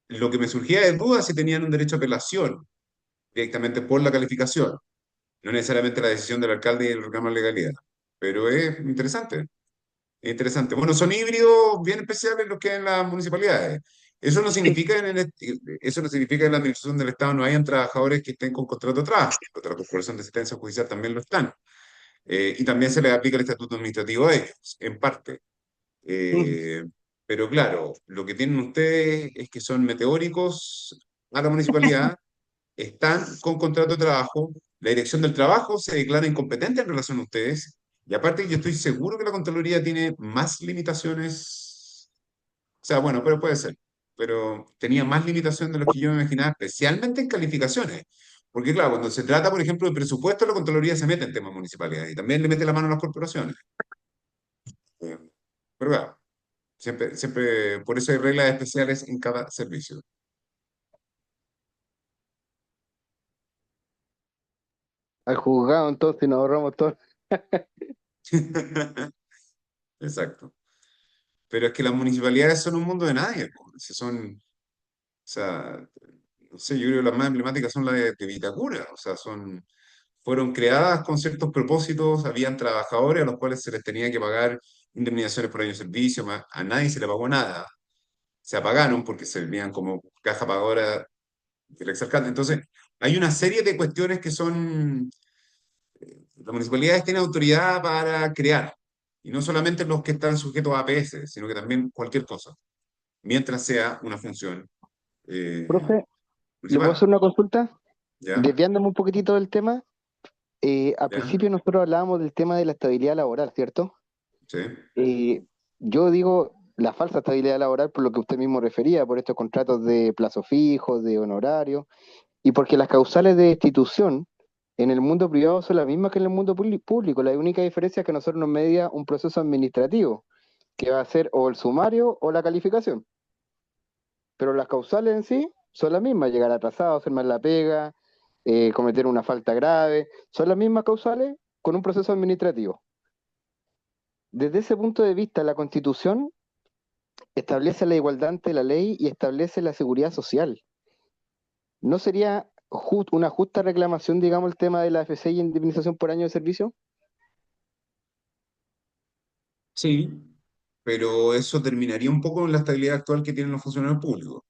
Lo que me surgía de duda es si tenían un derecho a apelación directamente por la calificación, no necesariamente la decisión del alcalde y el reclamo de legalidad. Pero es interesante, es interesante. Bueno, son híbridos bien especiales los que hay en las municipalidades. Eso no significa que en la administración del Estado no hayan trabajadores que estén con contrato de trabajo, porque la Corporación de Asistencia Judicial también lo están. Y también se les aplica el estatuto administrativo a ellos, en parte. Eh, pero claro, lo que tienen ustedes es que son meteóricos a la municipalidad, están con contrato de trabajo, la dirección del trabajo se declara incompetente en relación a ustedes, y aparte yo estoy seguro que la Contraloría tiene más limitaciones, o sea, bueno, pero puede ser, pero tenía más limitaciones de lo que yo me imaginaba, especialmente en calificaciones. Porque claro, cuando se trata, por ejemplo, de presupuesto, la Contraloría se mete en temas municipalidades y también le mete la mano a las corporaciones. Eh, Pero claro, siempre, por eso hay reglas especiales en cada servicio. Al juzgado, entonces nos ahorramos todo. Exacto. Pero es que las municipalidades son un mundo de nadie, po. Si son, o sea, no sé, yo creo que las más emblemáticas son las de Vitacura, o sea, fueron creadas con ciertos propósitos, habían trabajadores a los cuales se les tenía que pagar indemnizaciones por año de servicio, a nadie se le pagó nada, se apagaron porque se venían como caja pagadora del exalcalde. Entonces, hay una serie de cuestiones que son, las municipalidades tienen autoridad para crear, y no solamente los que están sujetos a APS, sino que también cualquier cosa, mientras sea una función Profe, ¿le puedo municipal. hacer una consulta? ¿Ya? Desviándome un poquitito del tema, al ¿Ya? principio nosotros hablábamos del tema de la estabilidad laboral, ¿cierto? ¿Sí? Yo digo la falsa estabilidad laboral por lo que usted mismo refería, por estos contratos de plazo fijo, de honorario, y porque las causales de destitución en el mundo privado son las mismas que en el mundo público. La única diferencia es que nosotros nos media un proceso administrativo, que va a ser o el sumario o la calificación. Pero las causales en sí son las mismas: llegar atrasado, hacer mal la pega, cometer una falta grave, son las mismas causales con un proceso administrativo. Desde ese punto de vista, la Constitución establece la igualdad ante la ley y establece la seguridad social. ¿No sería una justa reclamación, digamos, el tema de la AFC y indemnización por año de servicio? Sí, pero eso terminaría un poco en la estabilidad actual que tienen los funcionarios públicos.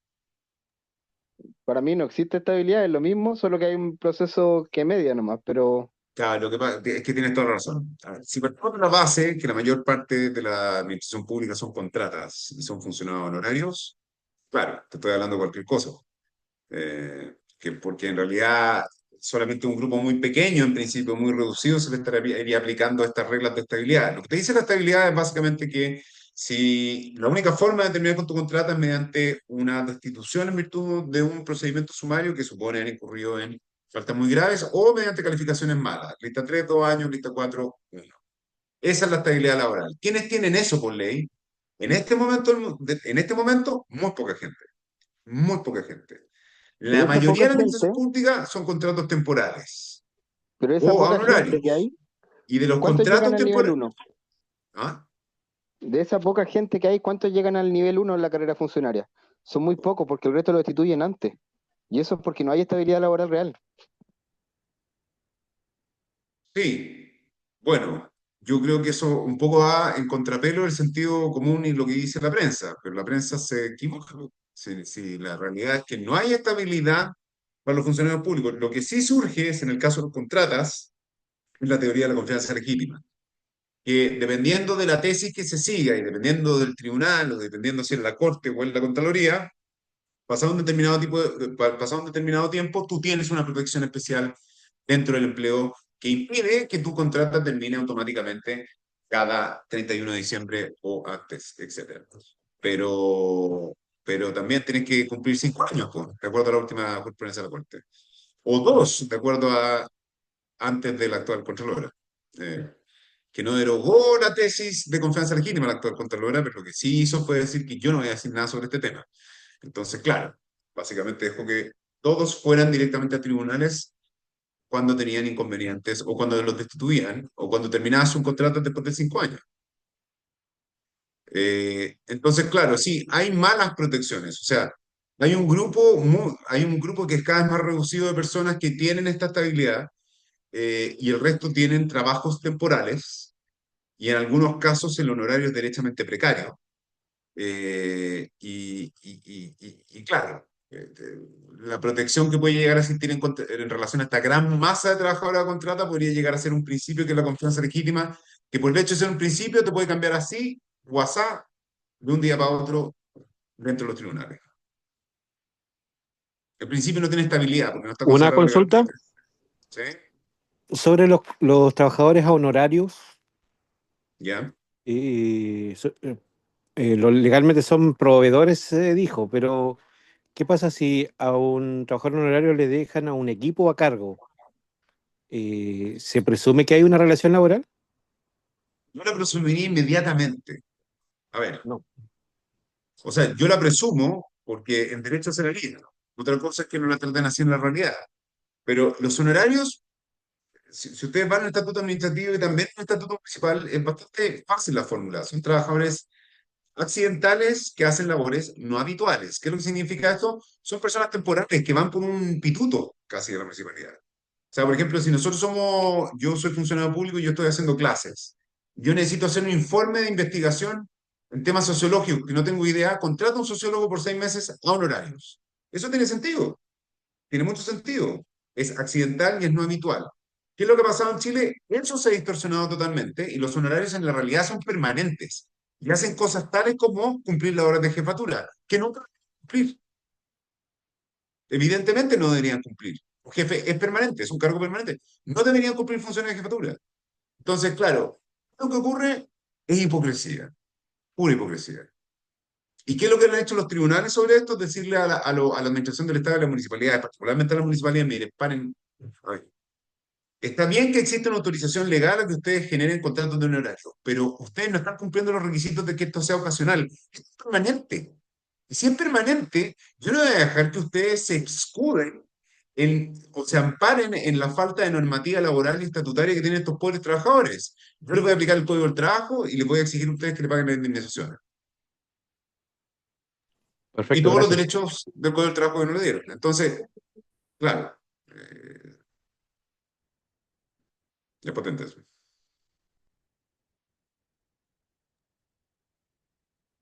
Para mí no existe estabilidad, es lo mismo, solo que hay un proceso que media nomás, pero Claro, lo que pasa es que tienes toda la razón. A ver, si partimos de la base que la mayor parte de la administración pública son contratas y son funcionarios honorarios, claro, te estoy hablando de cualquier cosa. Porque en realidad solamente un grupo muy pequeño, en principio muy reducido, se le estaría aplicando estas reglas de estabilidad. Lo que te dice la estabilidad es básicamente que si la única forma de terminar con tu contrato es mediante una destitución en virtud de un procedimiento sumario que supone haber incurrido en faltas muy graves o mediante calificaciones malas, lista 3 2 años, lista 4 1. Esa es la estabilidad laboral. ¿Quiénes tienen eso por ley? En este momento, muy poca gente. Muy poca gente. de La esa mayoría poca de la gente, administración pública son contratos temporales. Pero esa o a poca gente honorarios. que hay, Y de los ¿cuántos llegan contratos al nivel temporales. 1? ¿Ah? De esa poca gente que hay, ¿cuántos llegan al nivel 1 en la carrera funcionaria? Son muy pocos porque el resto lo destituyen antes. Y eso es porque no hay estabilidad laboral real. Sí, bueno, yo creo que eso un poco va en contrapelo del sentido común y lo que dice la prensa, pero la prensa se equivoca. Si la realidad es que no hay estabilidad para los funcionarios públicos, lo que sí surge es, en el caso de los contratas, es la teoría de la confianza legítima, que dependiendo de la tesis que se siga y dependiendo del tribunal o dependiendo si es la Corte o en la Contraloría, pasado un pasado un determinado tiempo, tú tienes una protección especial dentro del empleo que impide que tu contrato termine automáticamente cada 31 de diciembre o antes, etcétera. Pero también tienes que cumplir 5 años, pues, de acuerdo a la última jurisprudencia de la Corte. O 2, de acuerdo a antes de la actual Contralora. Que no derogó la tesis de confianza legítima la actual Contralora, pero lo que sí hizo fue decir que yo no voy a decir nada sobre este tema. Entonces, claro, básicamente dejó que todos fueran directamente a tribunales cuando tenían inconvenientes o cuando los destituían o cuando terminabas un contrato después de 5 años. Entonces, claro, sí, hay malas protecciones. O sea, hay un grupo que es cada vez más reducido de personas que tienen esta estabilidad y el resto tienen trabajos temporales y en algunos casos el honorario es derechamente precario. Y claro, la protección que puede llegar a existir en relación a esta gran masa de trabajadores a contrata podría llegar a ser un principio que es la confianza legítima, que por el hecho de ser un principio te puede cambiar así o asá de un día para otro dentro de los tribunales. El principio no tiene estabilidad porque no está Una consagrado consulta legalmente. ¿Sí? sobre los trabajadores a honorarios. ¿Ya? Legalmente son proveedores, se dijo, pero ¿qué pasa si a un trabajador honorario le dejan a un equipo a cargo? ¿Se presume que hay una relación laboral? Yo la presumiría inmediatamente. A ver, No. o sea, yo la presumo porque en derecho se la línea. Otra cosa es que no la traten así en la realidad. Pero los honorarios, si ustedes van al estatuto administrativo y también al estatuto municipal, es bastante fácil la fórmula. Son trabajadores accidentales que hacen labores no habituales. ¿Qué es lo que significa esto? Son personas temporales que van por un pituto casi de la municipalidad. O sea, por ejemplo, si yo soy funcionario público y yo estoy haciendo clases, yo necesito hacer un informe de investigación en temas sociológicos que no tengo idea, contrato a un sociólogo por 6 meses a honorarios. Eso tiene sentido, tiene mucho sentido. Es accidental y es no habitual. ¿Qué es lo que ha pasado en Chile? Eso se ha distorsionado totalmente y los honorarios en la realidad son permanentes y hacen cosas tales como cumplir las horas de jefatura, que nunca cumplir. Evidentemente no deberían cumplir. Un jefe es permanente, es un cargo permanente. No deberían cumplir funciones de jefatura. Entonces, claro, lo que ocurre es hipocresía, pura hipocresía. ¿Y qué es lo que han hecho los tribunales sobre esto? Es decirle a la administración del Estado y a las municipalidades, particularmente a las municipalidades, mire, paren. A ver, está bien que exista una autorización legal a que ustedes generen contratos de honorario, pero ustedes no están cumpliendo los requisitos de que esto sea ocasional. Es permanente. Y si es permanente, yo no voy a dejar que ustedes se escuden o se amparen en la falta de normativa laboral y estatutaria que tienen estos pobres trabajadores. Yo les voy a aplicar el Código del Trabajo y les voy a exigir a ustedes que le paguen las indemnizaciones. Y Perfecto, todos los gracias. derechos del Código del Trabajo que no le dieron. Entonces, claro, es potente eso.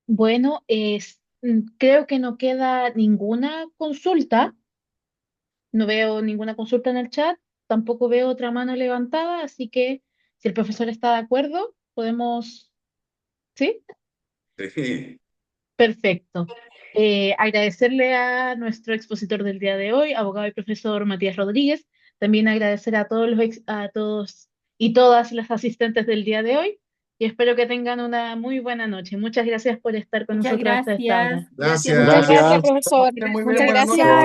Bueno, creo que no queda ninguna consulta. No veo ninguna consulta en el chat, tampoco veo otra mano levantada, así que si el profesor está de acuerdo, podemos... ¿Sí? Sí. Perfecto. Agradecerle a nuestro expositor del día de hoy, abogado y profesor Matías Rodríguez. También agradecer a a todos y todas las asistentes del día de hoy y espero que tengan una muy buena noche. Muchas gracias por estar con Muchas nosotros hasta esta hora. gracias. Gracias, Gracias. Muchas gracias, Gracias. profesor. Muy bien, Muchas buenas gracias. noches.